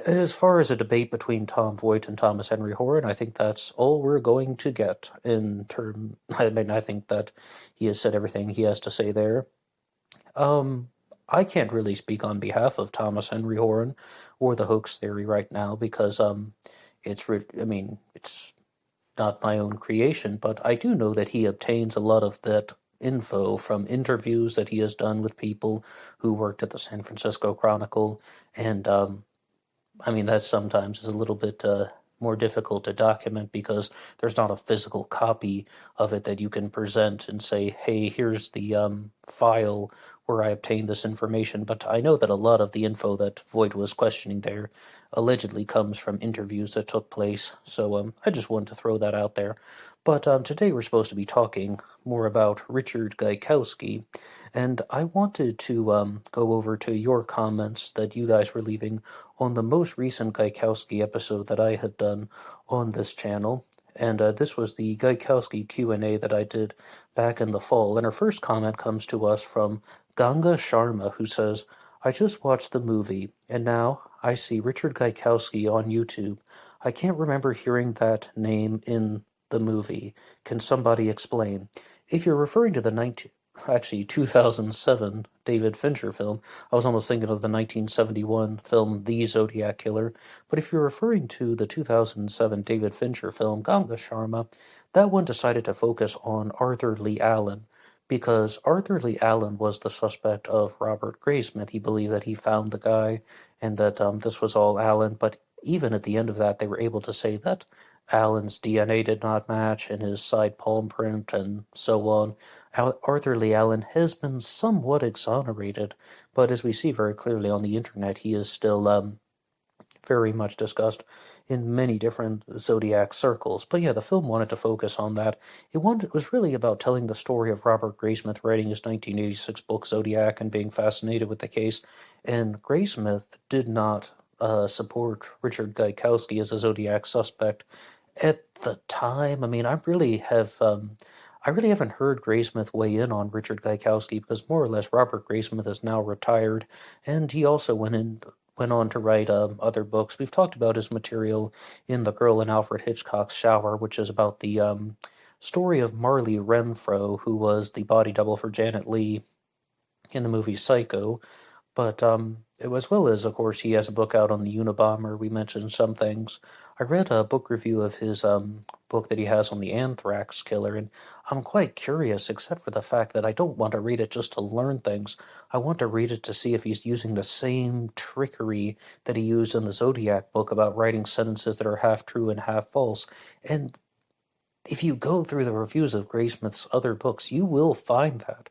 As far as a debate between Tom Voigt and Thomas Henry Horan, I think that's all we're going to get I think that he has said everything he has to say there. I can't really speak on behalf of Thomas Henry Horan or the hoax theory right now because it's not my own creation, but I do know that he obtains a lot of that info from interviews that he has done with people who worked at the San Francisco Chronicle, and that sometimes is a little bit more difficult to document because there's not a physical copy of it that you can present and say, hey, here's the file where I obtained this information. But I know that a lot of the info that Voigt was questioning there allegedly comes from interviews that took place. So I just wanted to throw that out there. But today we're supposed to be talking more about Richard Gykowski, and I wanted to go over to your comments that you guys were leaving on the most recent Gykowski episode that I had done on this channel. And this was the Gykowski Q&A that I did back in the fall. And our first comment comes to us from Ganga Sharma, who says, I just watched the movie, and now I see Richard Gykowski on YouTube. I can't remember hearing that name in the movie. Can somebody explain? If you're referring to the 2007 David Fincher film, I was almost thinking of the 1971 film The Zodiac Killer, but if you're referring to the 2007 David Fincher film Ganga Sharma, that one decided to focus on Arthur Lee Allen, because Arthur Lee Allen was the suspect of Robert Graysmith. He believed that he found the guy and that this was all Allen, but even at the end of that, they were able to say that Allen's DNA did not match and his side palm print and so on. Arthur Lee Allen has been somewhat exonerated, but as we see very clearly on the internet, he is still very much discussed in many different Zodiac circles. But yeah, the film wanted to focus on that. It was really about telling the story of Robert Graysmith writing his 1986 book Zodiac and being fascinated with the case, and Graysmith did not support Richard Gaikowski as a Zodiac suspect at the time. I really haven't heard Graysmith weigh in on Richard Gykowski because more or less Robert Graysmith is now retired, and he also went on to write other books. We've talked about his material in The Girl in Alfred Hitchcock's Shower, which is about the story of Marley Renfro, who was the body double for Janet Leigh in the movie Psycho. But as well as, of course, he has a book out on the Unabomber. We mentioned some things. I read a book review of his book that he has on the anthrax killer, and I'm quite curious, except for the fact that I don't want to read it just to learn things. I want to read it to see if he's using the same trickery that he used in the Zodiac book about writing sentences that are half true and half false. And if you go through the reviews of Graysmith's other books, you will find that.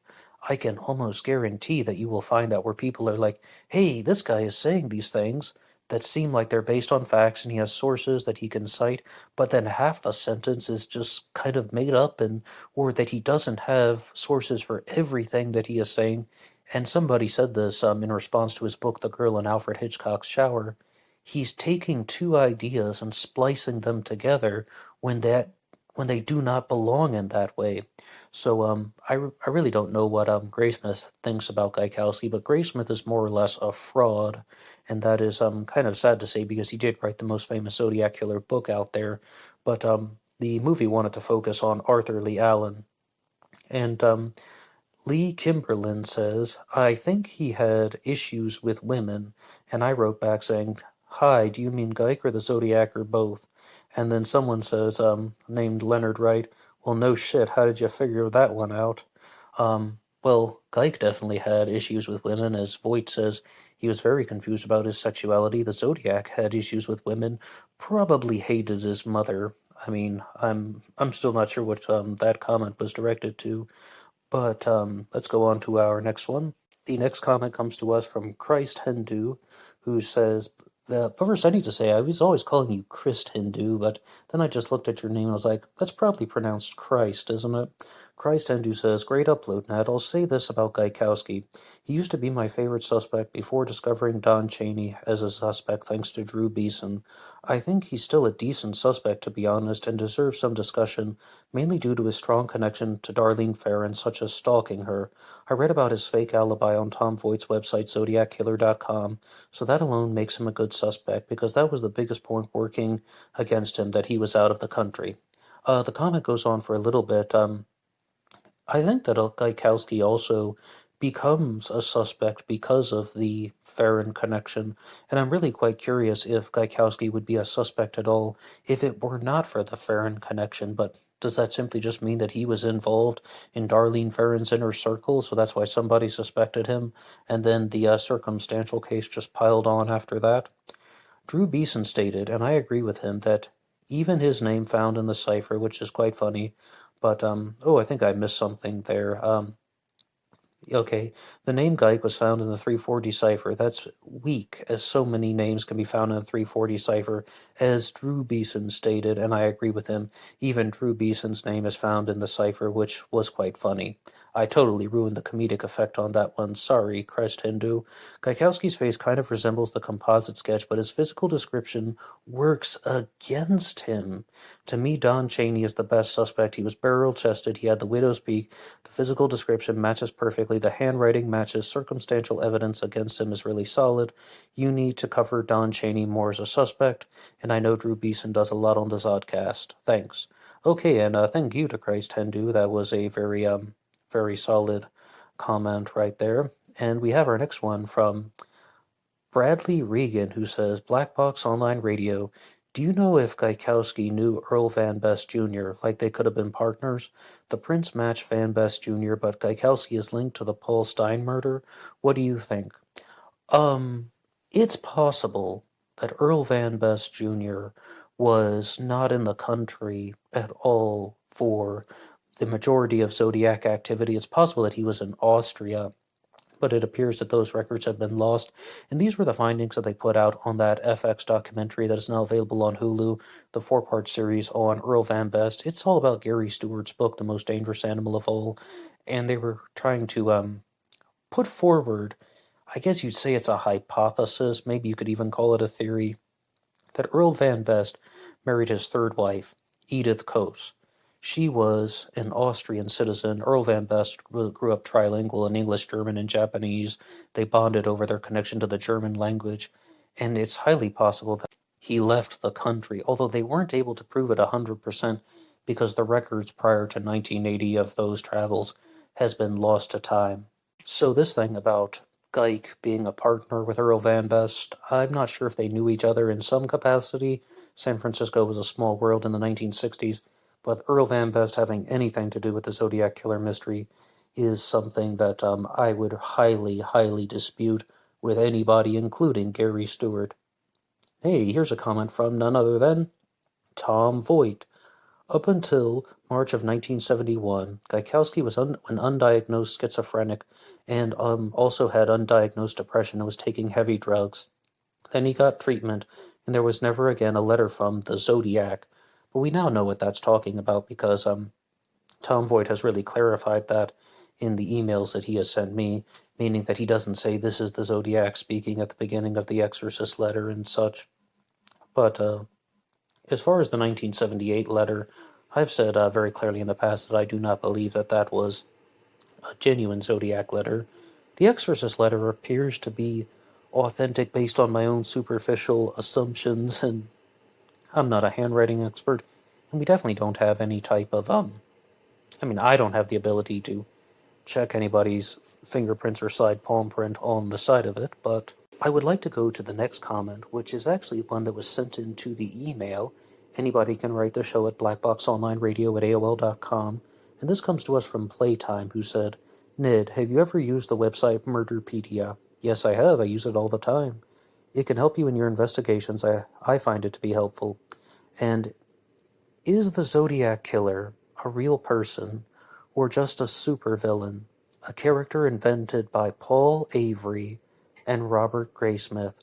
I can almost guarantee that you will find that where people are like, hey, this guy is saying these things that seem like they're based on facts and he has sources that he can cite, but then half the sentence is just kind of made up, and or that he doesn't have sources for everything that he is saying. And somebody said this in response to his book, The Girl in Alfred Hitchcock's Shower. He's taking two ideas and splicing them together when they do not belong in that way. So I really don't know what Graysmith thinks about Gykowski, but Graysmith is more or less a fraud, and that is kind of sad to say because he did write the most famous Zodiac killer book out there. But the movie wanted to focus on Arthur Lee Allen, and Lee Kimberlin says, I think he had issues with women, and I wrote back saying, hi, do you mean Gyke or the Zodiac or both? And then someone says, named Leonard Wright, well, no shit, how did you figure that one out? Well, Gyke definitely had issues with women, as Voigt says. He was very confused about his sexuality. The Zodiac had issues with women, probably hated his mother. I mean, I'm still not sure what that comment was directed to. But let's go on to our next one. The next comment comes to us from Christ Hindu, who says, but first I need to say, I was always calling you Christ Hindu, but then I just looked at your name and I was like, that's probably pronounced Christ, isn't it? Christ Hindu says, great upload, Nat. I'll say this about Gykowski. He used to be my favorite suspect before discovering Don Chaney as a suspect thanks to Drew Beeson. I think he's still a decent suspect, to be honest, and deserves some discussion, mainly due to his strong connection to Darlene Ferrin, such as stalking her. I read about his fake alibi on Tom Voigt's website, ZodiacKiller.com, so that alone makes him a good suspect, because that was the biggest point working against him, that he was out of the country. The comment goes on for a little bit. I think that Gykowski also becomes a suspect because of the Farron connection, and I'm really quite curious if Gykowski would be a suspect at all if it were not for the Farron connection. But does that simply just mean that he was involved in Darlene Farron's inner circle, so that's why somebody suspected him, and then the circumstantial case just piled on after that? Drew Beeson stated, and I agree with him, that even his name found in the cipher, which is quite funny, but, I think I missed something there. Okay, the name Gyke was found in the 340 cipher. That's weak, as so many names can be found in the 340 cipher, as Drew Beeson stated, and I agree with him. Even Drew Beeson's name is found in the cipher, which was quite funny. I totally ruined the comedic effect on that one. Sorry, Christ Hindu. Gykowski's face kind of resembles the composite sketch, but his physical description works against him. To me, Don Chaney is the best suspect. He was barrel-chested, he had the widow's peak, the physical description matches perfectly, the handwriting matches, circumstantial evidence against him is really solid. You need to cover Don Chaney more as a suspect, and I know Drew Beeson does a lot on the Zodcast. Thanks. Okay, and thank you to Christ Hindu. That was a very solid comment right there. And we have our next one from Bradley Regan, who says, Black Box Online Radio, do you know if Gykowski knew Earl Van Best Jr., like they could have been partners? The prints match Van Best Jr., but Gykowski is linked to the Paul Stein murder. What do you think? It's possible that Earl Van Best Jr. was not in the country at all for the majority of Zodiac activity. It's possible that he was in Austria, but it appears that those records have been lost. And these were the findings that they put out on that FX documentary that is now available on Hulu, the 4-part series on Earl Van Best. It's all about Gary Stewart's book, The Most Dangerous Animal of All, and they were trying to put forward, I guess you'd say it's a hypothesis, maybe you could even call it a theory, that Earl Van Best married his third wife, Edith Coase. She was an Austrian citizen. Earl Van Best grew up trilingual in English, German, and Japanese. They bonded over their connection to the German language, and it's highly possible that he left the country, although they weren't able to prove it 100% because the records prior to 1980 of those travels has been lost to time. So this thing about Gyke being a partner with Earl Van Best. I'm not sure if they knew each other in some capacity. San Francisco was a small world in the 1960s, but Earl Van Best having anything to do with the Zodiac Killer mystery is something that I would highly, highly dispute with anybody, including Gary Stewart. Hey, here's a comment from none other than Tom Voigt. Up until March of 1971, Gykowski was an undiagnosed schizophrenic and also had undiagnosed depression and was taking heavy drugs. Then he got treatment, and there was never again a letter from the Zodiac. But we now know what that's talking about because Tom Voigt has really clarified that in the emails that he has sent me, meaning that he doesn't say this is the Zodiac speaking at the beginning of the Exorcist letter and such. But as far as the 1978 letter, I've said very clearly in the past that I do not believe that that was a genuine Zodiac letter. The Exorcist letter appears to be authentic based on my own superficial assumptions, and I'm not a handwriting expert, and we definitely don't have any type of, I don't have the ability to check anybody's fingerprints or side palm print on the side of it, but I would like to go to the next comment, which is actually one that was sent into the email. Anybody can write the show at BlackBoxOnlineRadio@AOL.com, and this comes to us from Playtime, who said, Ned, have you ever used the website Murderpedia? Yes, I have. I use it all the time. It can help you in your investigations. I find it to be helpful. And is the Zodiac Killer a real person or just a supervillain, a character invented by Paul Avery and Robert Graysmith?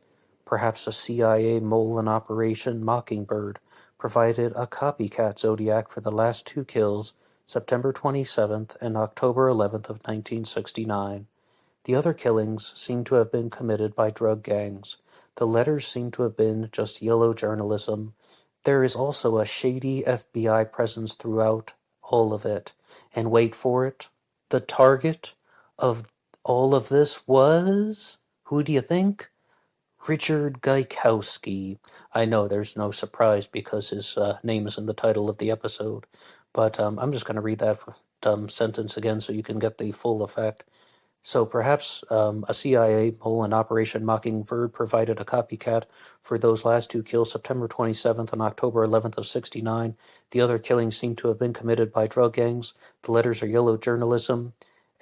Perhaps a CIA mole in Operation Mockingbird provided a copycat Zodiac for the last two kills, September 27th and October 11th of 1969. The other killings seem to have been committed by drug gangs. The letters seem to have been just yellow journalism. There is also a shady FBI presence throughout all of it. And wait for it, the target of all of this was, who do you think? Richard Gykowski. I know there's no surprise because his name is in the title of the episode, but I'm just going to read that sentence again so you can get the full effect. So perhaps a CIA mole in Operation Mockingbird provided a copycat for those last two kills, September 27th and October 11th of 69. The other killings seem to have been committed by drug gangs. The letters are yellow journalism,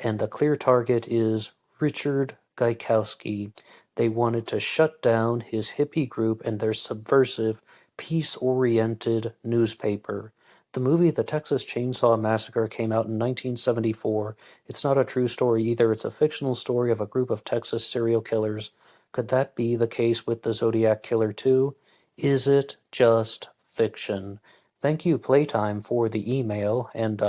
and the clear target is Richard Gaikowski. They wanted to shut down his hippie group and their subversive, peace-oriented newspaper. The movie The Texas Chainsaw Massacre came out in 1974. It's not a true story either. It's a fictional story of a group of Texas serial killers. Could that be the case with the Zodiac Killer too? Is it just fiction? Thank you, Playtime, for the email. And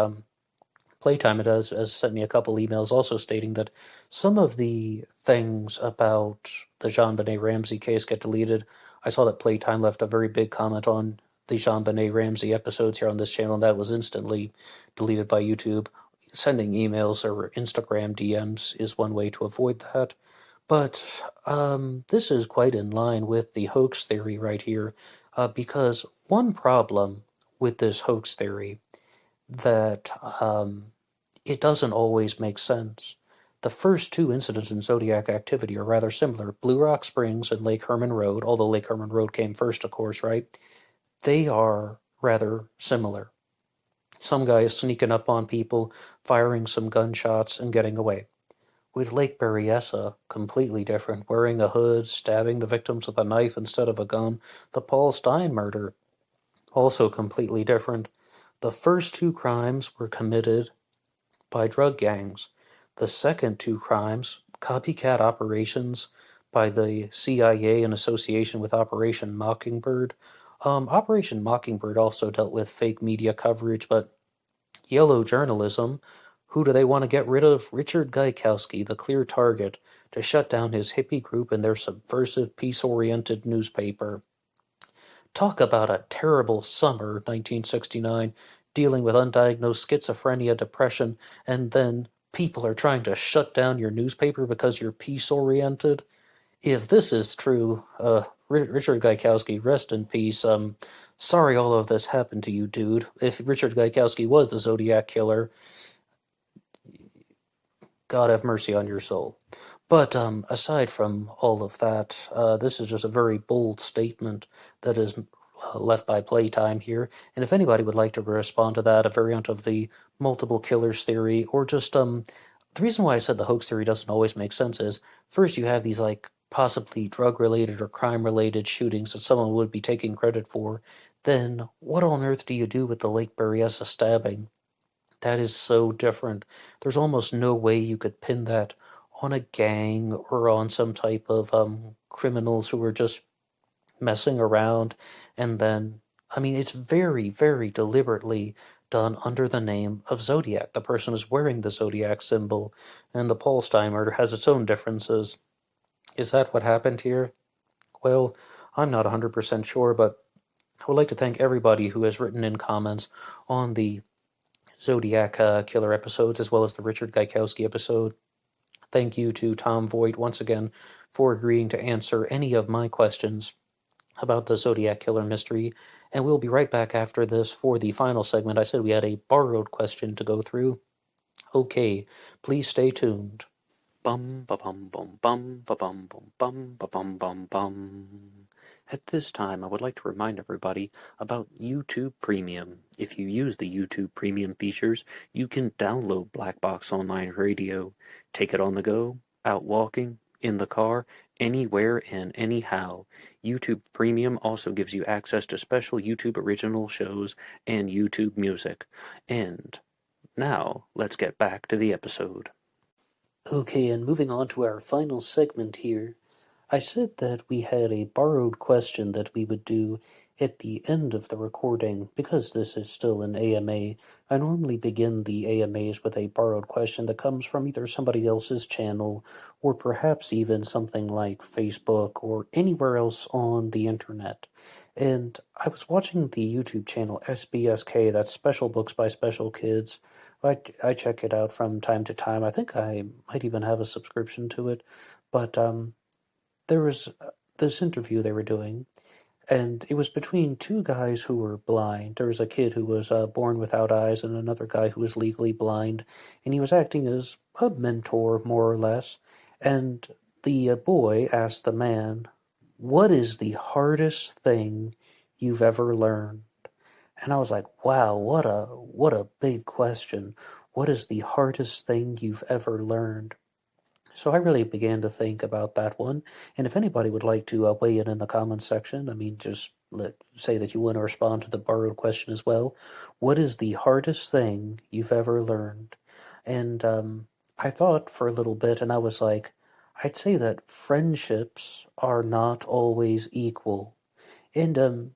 Playtime has sent me a couple emails also stating that some of the things about the JonBenet Ramsey case get deleted. I saw that Playtime left a very big comment on the JonBenet Ramsey episodes here on this channel, and that was instantly deleted by YouTube. Sending emails or Instagram DMs is one way to avoid that. But this is quite in line with the hoax theory right here, because one problem with this hoax theory that it doesn't always make sense. The first two incidents in Zodiac activity are rather similar. Blue Rock Springs and Lake Herman Road, although Lake Herman Road came first, of course, right? They are rather similar. Some guy is sneaking up on people, firing some gunshots, and getting away. With Lake Berryessa, completely different, wearing a hood, stabbing the victims with a knife instead of a gun. The Paul Stein murder, also completely different. The first two crimes were committed by drug gangs. The second two crimes, copycat operations by the CIA in association with Operation Mockingbird. Operation Mockingbird also dealt with fake media coverage, but yellow journalism. Who do they want to get rid of? Richard Gykowski, the clear target, to shut down his hippie group and their subversive, peace-oriented newspaper. Talk about a terrible summer, 1969, dealing with undiagnosed schizophrenia, depression, and then people are trying to shut down your newspaper because you're peace-oriented. If this is true, Richard Gykowski, rest in peace. Sorry all of this happened to you, dude. If Richard Gykowski was the Zodiac Killer, God have mercy on your soul. But aside from all of that, this is just a very bold statement that is left by Playtime here. And if anybody would like to respond to that, a variant of the multiple killers theory, or just the reason why I said the hoax theory doesn't always make sense is first you have these like possibly drug related or crime related shootings that someone would be taking credit for. Then what on earth do you do with the Lake Berryessa stabbing? That is so different. There's almost no way you could pin that on a gang or on some type of criminals who were just messing around. And then, I mean, it's very, very deliberately done under the name of Zodiac. The person is wearing the Zodiac symbol, and the Paulstein murder has its own differences. Is that what happened here? Well, I'm not 100% sure, but I would like to thank everybody who has written in comments on the Zodiac killer episodes, as well as the Richard Gykowski episode. Thank you to Tom Voigt once again for agreeing to answer any of my questions about the Zodiac killer mystery. And we'll be right back after this for the final segment. I said we had a borrowed question to go through. Okay, please stay tuned. Bum ba bum bum bum ba bum bum bum ba bum bum bum. At this time, I would like to remind everybody about YouTube Premium. If you use the YouTube Premium features, you can download Black Box Online Radio, take it on the go, out walking, in the car, anywhere and anyhow. YouTube Premium also gives you access to special YouTube original shows and YouTube music. And now, let's get back to the episode. Okay, and moving on to our final segment here. I said that we had a borrowed question that we would do at the end of the recording. Because this is still an AMA, I normally begin the AMAs with a borrowed question that comes from either somebody else's channel or perhaps even something like Facebook or anywhere else on the internet. And I was watching the YouTube channel SBSK, that's Special Books by Special Kids. I check it out from time to time. I think I might even have a subscription to it. But there was this interview they were doing, and it was between two guys who were blind. There was a kid who was born without eyes and another guy who was legally blind, and he was acting as a mentor, more or less. And the boy asked the man, "What is the hardest thing you've ever learned?" And I was like, wow, what a big question. What is the hardest thing you've ever learned? So I really began to think about that one. And if anybody would like to weigh in the comments section, I mean, just say that you want to respond to the borrowed question as well. What is the hardest thing you've ever learned? And I thought for a little bit, and I was like, I'd say that friendships are not always equal. And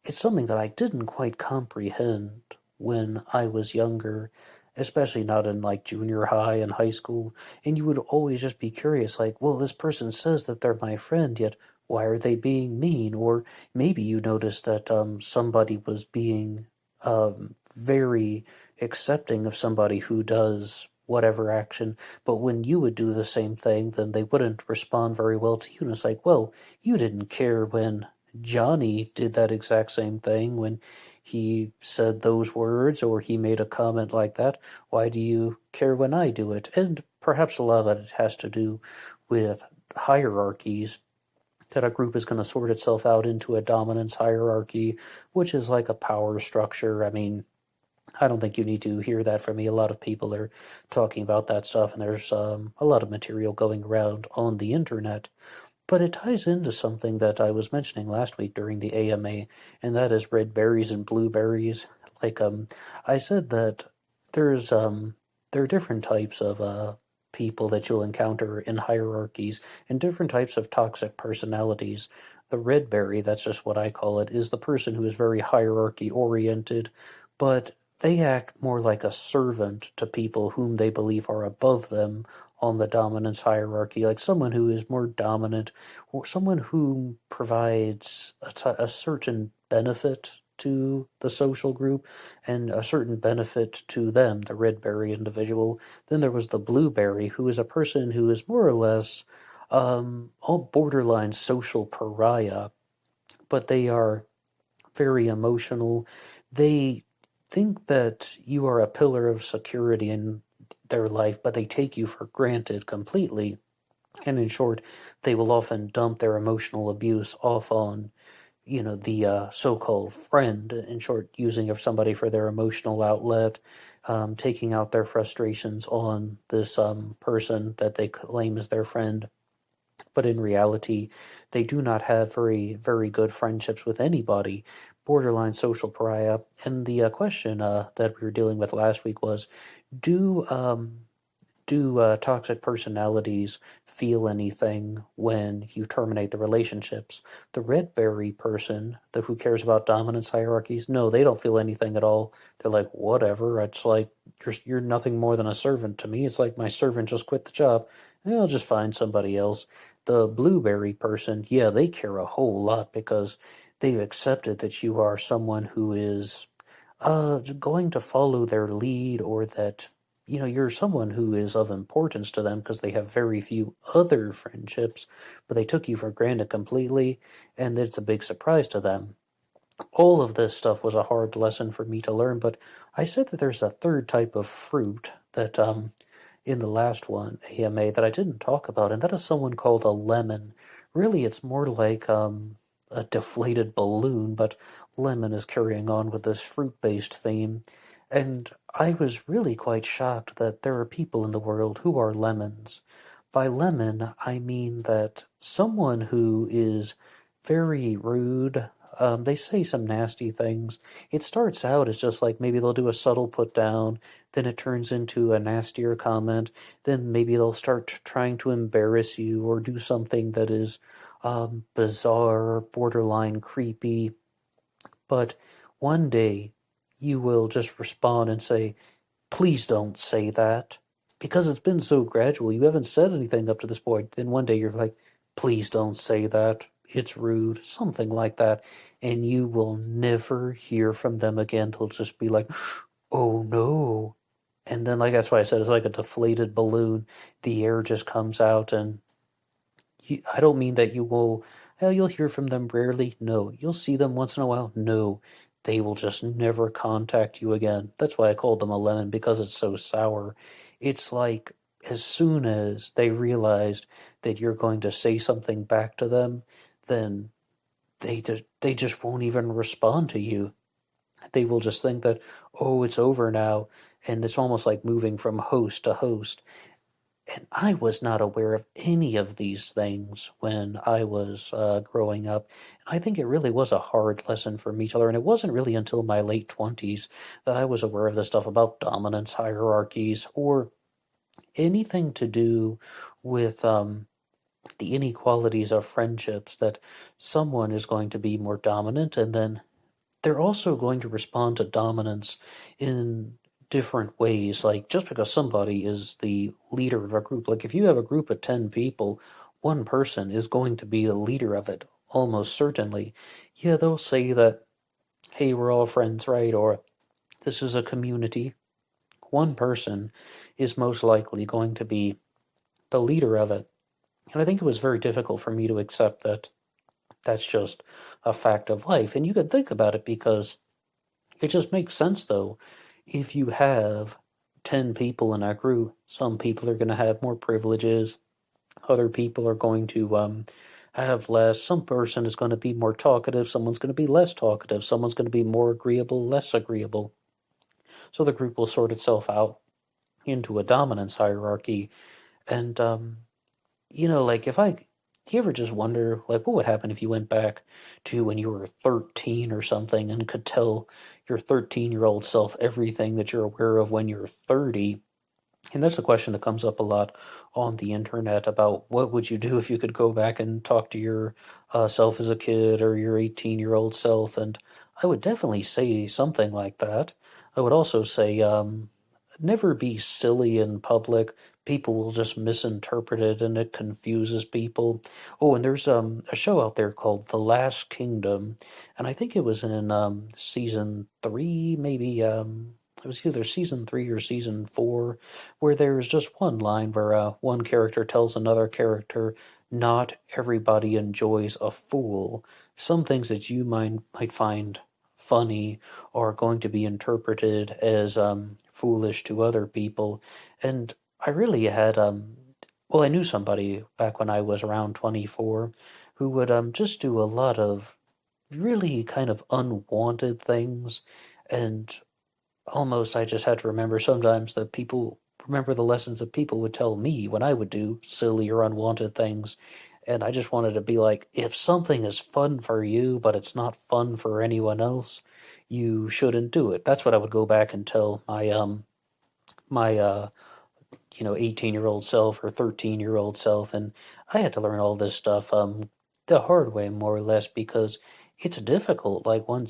it's something that I didn't quite comprehend when I was younger, especially not in like junior high and high school. And you would always just be curious, like, well, this person says that they're my friend, yet why are they being mean? Or maybe you noticed that somebody was being very accepting of somebody who does whatever action, but when you would do the same thing, then they wouldn't respond very well to you. And it's like, well, you didn't care when Johnny did that exact same thing when he said those words or he made a comment like that. Why do you care when I do it? And perhaps a lot of it has to do with hierarchies, that a group is going to sort itself out into a dominance hierarchy, which is like a power structure. I mean, I don't think you need to hear that from me. A lot of people are talking about that stuff, and there's a lot of material going around on the internet. But it ties into something that I was mentioning last week during the AMA, and that is red berries and blueberries. Like, I said that there's, there are different types of, people that you'll encounter in hierarchies, and different types of toxic personalities. The red berry, that's just what I call it, is the person who is very hierarchy-oriented, but they act more like a servant to people whom they believe are above them on the dominance hierarchy, like someone who is more dominant, or someone who provides a certain benefit to the social group and a certain benefit to them, the red berry individual. Then there was the blueberry, who is a person who is more or less all borderline social pariah, but they are very emotional. They think that you are a pillar of security in their life, but they take you for granted completely. And in short, they will often dump their emotional abuse off on, the so-called friend, in short, using of somebody for their emotional outlet, taking out their frustrations on this person that they claim is their friend. But in reality, they do not have very, very good friendships with anybody, borderline social pariah. And the question that we were dealing with last week was, do toxic personalities feel anything when you terminate the relationships? The red berry person, who cares about dominance hierarchies, no, they don't feel anything at all. They're like, whatever. It's like you're nothing more than a servant to me. It's like my servant just quit the job. I'll just find somebody else. The blueberry person, yeah, they care a whole lot because they've accepted that you are someone who is going to follow their lead, or that you're someone who is of importance to them because they have very few other friendships, but they took you for granted completely, and it's a big surprise to them. All of this stuff was a hard lesson for me to learn, but I said that there's a third type of fruit that, in the last one, AMA, that I didn't talk about, and that is someone called a lemon. Really, it's more like, a deflated balloon, but lemon is carrying on with this fruit-based theme. And I was really quite shocked that there are people in the world who are lemons. By lemon, I mean that someone who is very rude, they say some nasty things. It starts out as just like maybe they'll do a subtle put down, then it turns into a nastier comment, then maybe they'll start trying to embarrass you or do something that is bizarre, borderline creepy. But one day you will just respond and say, please don't say that. Because it's been so gradual. You haven't said anything up to this point. Then one day you're like, please don't say that. It's rude. Something like that. And you will never hear from them again. They'll just be like, oh no. And then, like, that's why I said it's like a deflated balloon. The air just comes out, and I don't mean that you'll hear from them rarely. No. You'll see them once in a while. No. They will just never contact you again. That's why I called them a lemon, because it's so sour. It's like as soon as they realized that you're going to say something back to them, then they just won't even respond to you. They will just think that, oh, it's over now, and it's almost like moving from host to host. And I was not aware of any of these things when I was growing up. And I think it really was a hard lesson for me to learn. It wasn't really until my late 20s that I was aware of the stuff about dominance hierarchies, or anything to do with the inequalities of friendships, that someone is going to be more dominant, and then they're also going to respond to dominance in different ways. Like, just because somebody is the leader of a group, like if you have a group of 10 people, one person is going to be the leader of it, almost certainly. Yeah, they'll say that, hey, we're all friends, right? Or this is a community. One person is most likely going to be the leader of it. And I think it was very difficult for me to accept that that's just a fact of life. And you could think about it, because it just makes sense, though. If you have 10 people in a group, some people are going to have more privileges, other people are going to have less. Some person is going to be more talkative, someone's going to be less talkative, someone's going to be more agreeable, less agreeable. So the group will sort itself out into a dominance hierarchy. And, like, do you ever just wonder, like, what would happen if you went back to when you were 13 or something and could tell your 13-year-old self everything that you're aware of when you're 30? And that's a question that comes up a lot on the internet, about what would you do if you could go back and talk to your self as a kid, or your 18-year-old self. And I would definitely say something like that. I would also say, never be silly in public. People will just misinterpret it, and it confuses people. Oh, and there's a show out there called The Last Kingdom, and I think it was in season 3, maybe. It was either season 3 or season 4, where there's just one line where one character tells another character, "Not everybody enjoys a fool. Some things that you might find funny are going to be interpreted as foolish to other people." And I really had Well, I knew somebody back when I was around 24 who would just do a lot of really kind of unwanted things, and almost I just had to remember sometimes that people remember the lessons that people would tell me when I would do silly or unwanted things. And I just wanted to be like, if something is fun for you, but it's not fun for anyone else, you shouldn't do it. That's what I would go back and tell my 18-year-old self or 13-year-old self. And I had to learn all this stuff the hard way, more or less, because it's difficult. Like, when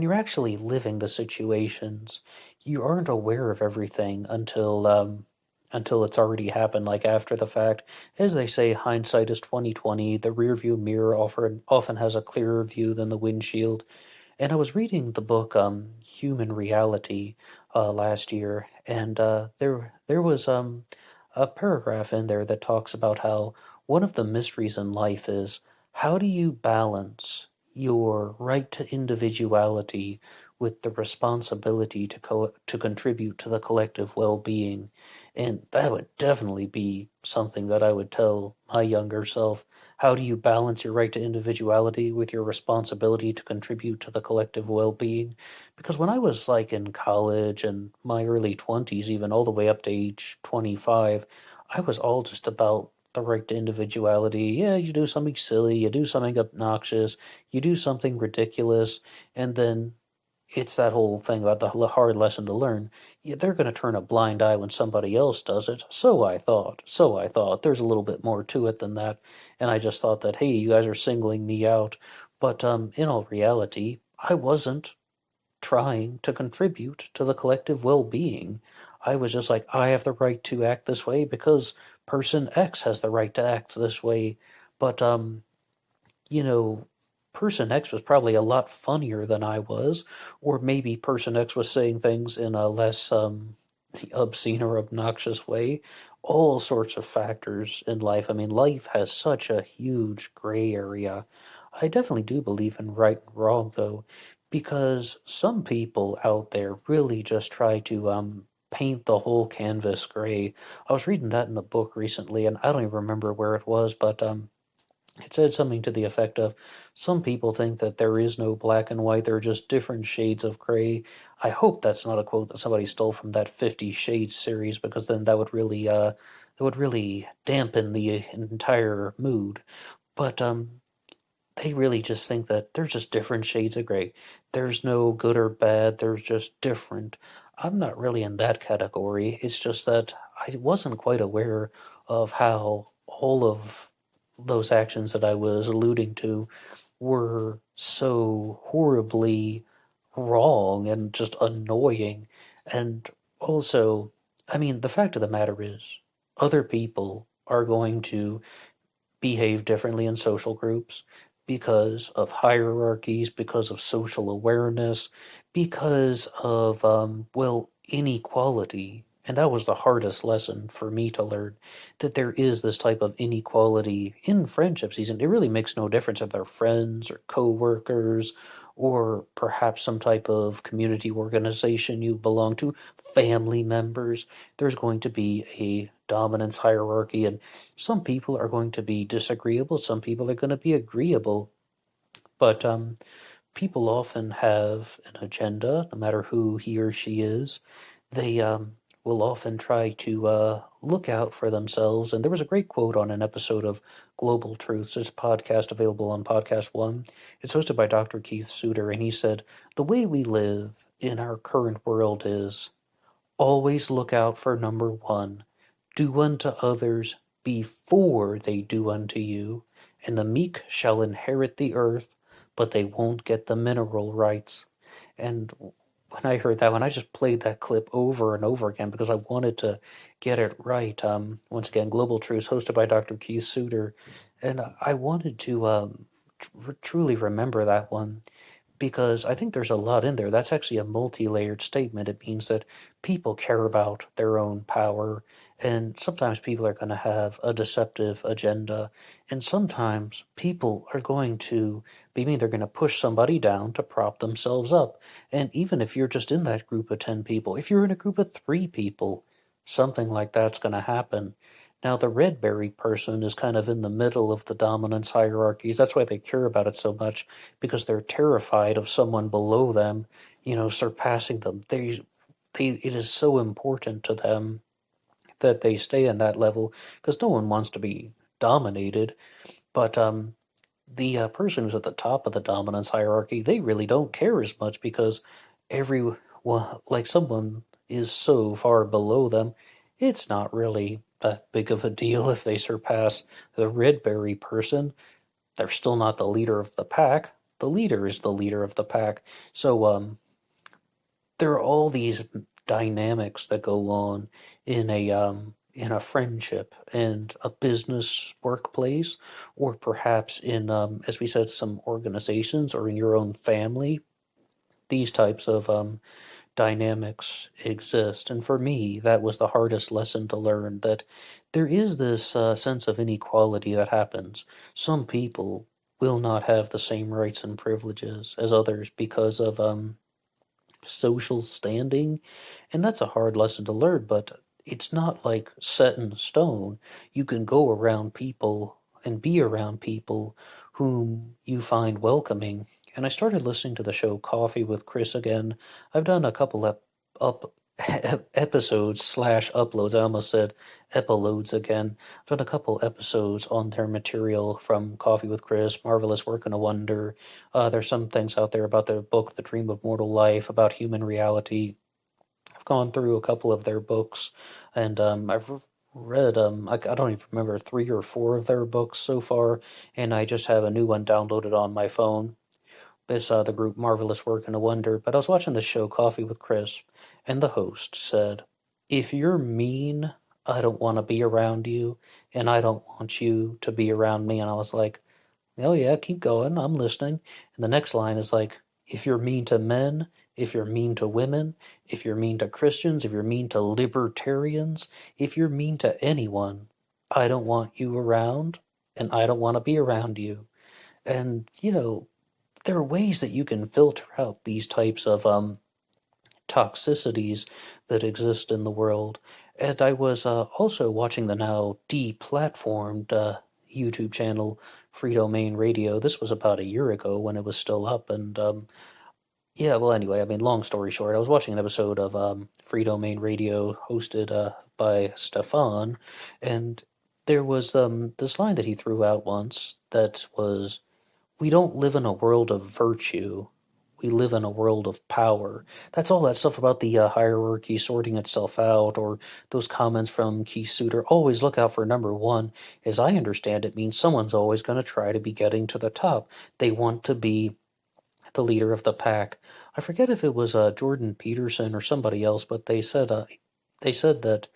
you're actually living the situations, you aren't aware of everything until it's already happened, like after the fact. As they say, hindsight is 20/20. The rearview mirror often has a clearer view than the windshield. And I was reading the book Human Reality last year, and there was a paragraph in there that talks about how one of the mysteries in life is, how do you balance your right to individuality with the responsibility to contribute to the collective well-being? And that would definitely be something that I would tell my younger self. How do you balance your right to individuality with your responsibility to contribute to the collective well-being? Because when I was like in college and my early 20s, even all the way up to age 25, I was all just about the right to individuality. Yeah, you do something silly, you do something obnoxious, you do something ridiculous, and then it's that whole thing about the hard lesson to learn. Yeah, they're going to turn a blind eye when somebody else does it. So I thought. So I thought. There's a little bit more to it than that. And I just thought that, hey, you guys are singling me out. But in all reality, I wasn't trying to contribute to the collective well-being. I was just like, I have the right to act this way because person X has the right to act this way. But you know, person X was probably a lot funnier than I was, or maybe person X was saying things in a less obscene or obnoxious way. All sorts of factors in life. I mean, life has such a huge gray area. I definitely do believe in right and wrong, though, because some people out there really just try to paint the whole canvas gray. I was reading that in a book recently, and I don't even remember where it was, but it said something to the effect of, some people think that there is no black and white, there are just different shades of gray. I hope that's not a quote that somebody stole from that 50 Shades series, because then that would really dampen the entire mood. But they really just think that there's just different shades of gray. There's no good or bad, there's just different. I'm not really in that category. It's just that I wasn't quite aware of how all of those actions that I was alluding to were so horribly wrong and just annoying. And also, I mean, the fact of the matter is, other people are going to behave differently in social groups because of hierarchies, because of social awareness, because of, inequality. And that was the hardest lesson for me to learn, that there is this type of inequality in friendships. It really makes no difference if they're friends or co-workers or perhaps some type of community organization you belong to, family members. There's going to be a dominance hierarchy, and some people are going to be disagreeable, some people are going to be agreeable, but people often have an agenda, no matter who he or she is. They will often try to look out for themselves. And there was a great quote on an episode of Global Truths. It's a podcast available on Podcast One. It's hosted by Dr. Keith Suter, and he said, the way we live in our current world is, always look out for number one. Do unto others before they do unto you, and the meek shall inherit the earth, but they won't get the mineral rights. And when I heard that one, I just played that clip over and over again because I wanted to get it right. Once again, Global Truths, hosted by Dr. Keith Suter, and I wanted to truly remember that one, because I think there's a lot in there. That's actually a multi-layered statement. It means that people care about their own power, and sometimes people are going to have a deceptive agenda, and sometimes people are going to they're going to push somebody down to prop themselves up. And even if you're just in that group of 10 people, if you're in a group of 3 people, something like that's going to happen. Now, the red berry person is kind of in the middle of the dominance hierarchies. That's why they care about it so much, because they're terrified of someone below them, surpassing them. It is so important to them that they stay in that level, because no one wants to be dominated. But the person who's at the top of the dominance hierarchy, they really don't care as much, because like someone is so far below them, it's not really that big of a deal if they surpass the red berry person. They're still not the leader of the pack. The leader is the leader of the pack. So there are all these dynamics that go on in a friendship and a business workplace, or perhaps in, as we said, some organizations, or in your own family. These types of dynamics exist. And for me, that was the hardest lesson to learn, that there is this sense of inequality that happens. Some people will not have the same rights and privileges as others because of social standing, and that's a hard lesson to learn, but it's not like set in stone. You can go around people and be around people whom you find welcoming. And I started listening to the show Coffee with Chris again. I've done a couple episodes slash uploads. I almost said epilodes again. I've done a couple episodes on their material from Coffee with Chris, Marvelous Work and a Wonder. There's some things out there about their book, The Dream of Mortal Life, about human reality. I've gone through a couple of their books, and I've read, I don't even remember, 3 or 4 of their books so far, and I just have a new one downloaded on my phone. It's the group Marvelous Work and a Wonder. But I was watching the show Coffee with Chris, and the host said, "If you're mean, I don't want to be around you, and I don't want you to be around me." And I was like, "Oh yeah, keep going, I'm listening." And the next line is like, "If you're mean to men, if you're mean to women, if you're mean to Christians, if you're mean to libertarians, if you're mean to anyone, I don't want you around, and I don't want to be around you." And, there are ways that you can filter out these types of toxicities that exist in the world. And I was also watching the now deplatformed YouTube channel Free Domain Radio. This was about a year ago when it was still up. And yeah, well, anyway, I mean, long story short, I was watching an episode of Free Domain Radio hosted by Stefan, and there was this line that he threw out once that was, "We don't live in a world of virtue. We live in a world of power." That's all that stuff about the hierarchy sorting itself out, or those comments from Keith Suter, "Always look out for number one." As I understand it, means someone's always going to try to be getting to the top. They want to be the leader of the pack. I forget if it was Jordan Peterson or somebody else, but they said that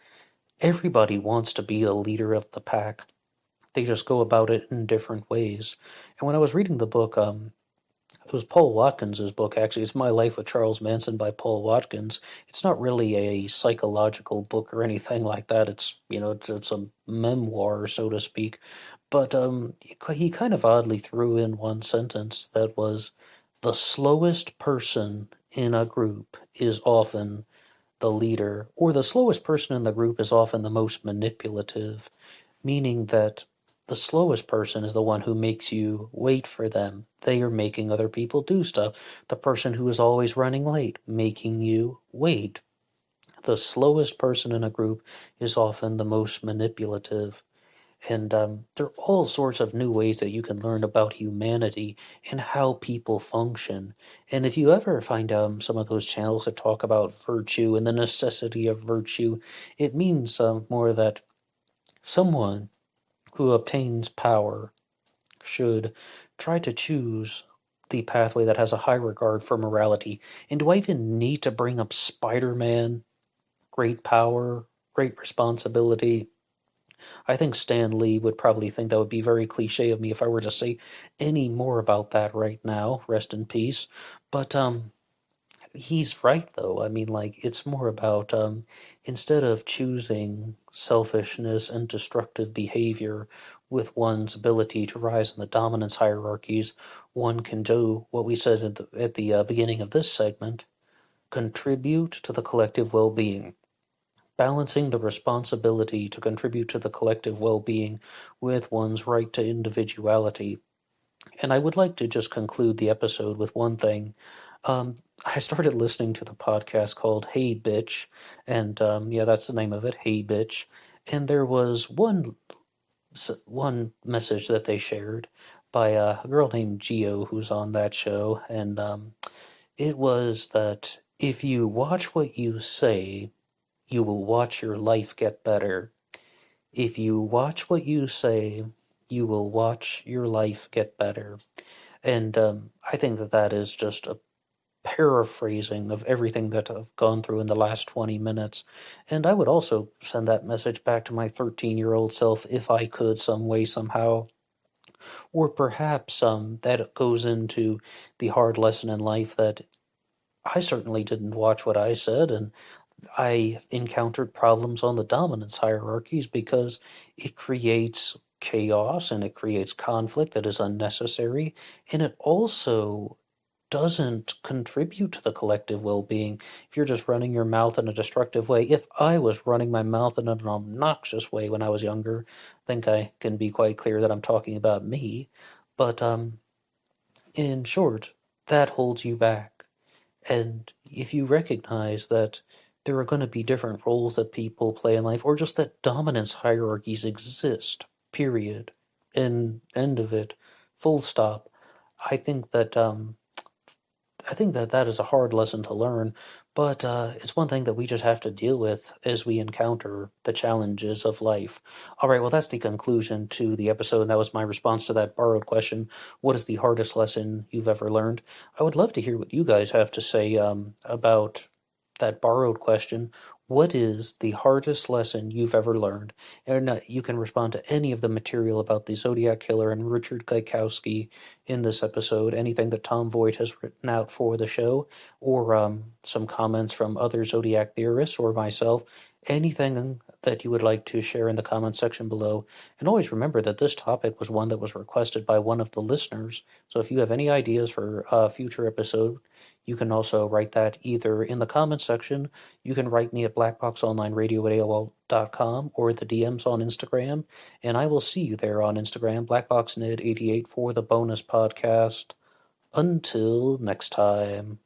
everybody wants to be a leader of the pack. They just go about it in different ways. And when I was reading the book, it was Paul Watkins's book, actually. It's My Life with Charles Manson by Paul Watkins. It's not really a psychological book or anything like that. It's a memoir, so to speak. But he kind of oddly threw in one sentence that was, "The slowest person in a group is often the leader, or the slowest person in the group is often the most manipulative," meaning that the slowest person is the one who makes you wait for them. They are making other people do stuff. The person who is always running late, making you wait. The slowest person in a group is often the most manipulative. And there are all sorts of new ways that you can learn about humanity and how people function. And if you ever find some of those channels that talk about virtue and the necessity of virtue, it means more that someone who obtains power should try to choose the pathway that has a high regard for morality. And do I even need to bring up Spider-Man? Great power, great responsibility. I think Stan Lee would probably think that would be very cliche of me if I were to say any more about that right now. Rest in peace. But he's right, though. I mean, like, it's more about instead of choosing selfishness and destructive behavior with one's ability to rise in the dominance hierarchies, one can do what we said at the beginning of this segment: contribute to the collective well-being. balancing the responsibility to contribute to the collective well-being with one's right to individuality. And I would like to just conclude the episode with one thing. I started listening to the podcast called Hey Bitch, and yeah, that's the name of it, Hey Bitch. And there was one message that they shared by a girl named Geo who's on that show, and it was that if you watch what you say, you will watch your life get better. If you watch what you say, you will watch your life get better. And I think that that is just a paraphrasing of everything that I've gone through in the last 20 minutes. And I would also send that message back to my 13-year-old self if I could, some way, somehow. Or perhaps that goes into the hard lesson in life that I certainly didn't watch what I said, and I encountered problems on the dominance hierarchies because it creates chaos and it creates conflict that is unnecessary, and it also doesn't contribute to the collective well-being if you're just running your mouth in a destructive way. If I was running my mouth in an obnoxious way when I was younger, I think I can be quite clear that I'm talking about me. But in short, that holds you back. And if you recognize that there are going to be different roles that people play in life, or just that dominance hierarchies exist, period, end of it, full stop, I think that that is a hard lesson to learn, but it's one thing that we just have to deal with as we encounter the challenges of life. All right, well, that's the conclusion to the episode, and that was my response to that borrowed question. What is the hardest lesson you've ever learned? I would love to hear what you guys have to say about that borrowed question. What is the hardest lesson you've ever learned? And you can respond to any of the material about the Zodiac Killer and Richard Guykowski in this episode, anything that Tom Voigt has written out for the show, or some comments from other Zodiac theorists or myself, anything that you would like to share in the comment section below. And always remember that this topic was one that was requested by one of the listeners, so if you have any ideas for a future episode, you can also write that either in the comment section, you can write me at blackboxonlineradio@aol.com, or the DMs on Instagram, and I will see you there on Instagram, BlackBoxNed88, for the bonus podcast. Until next time.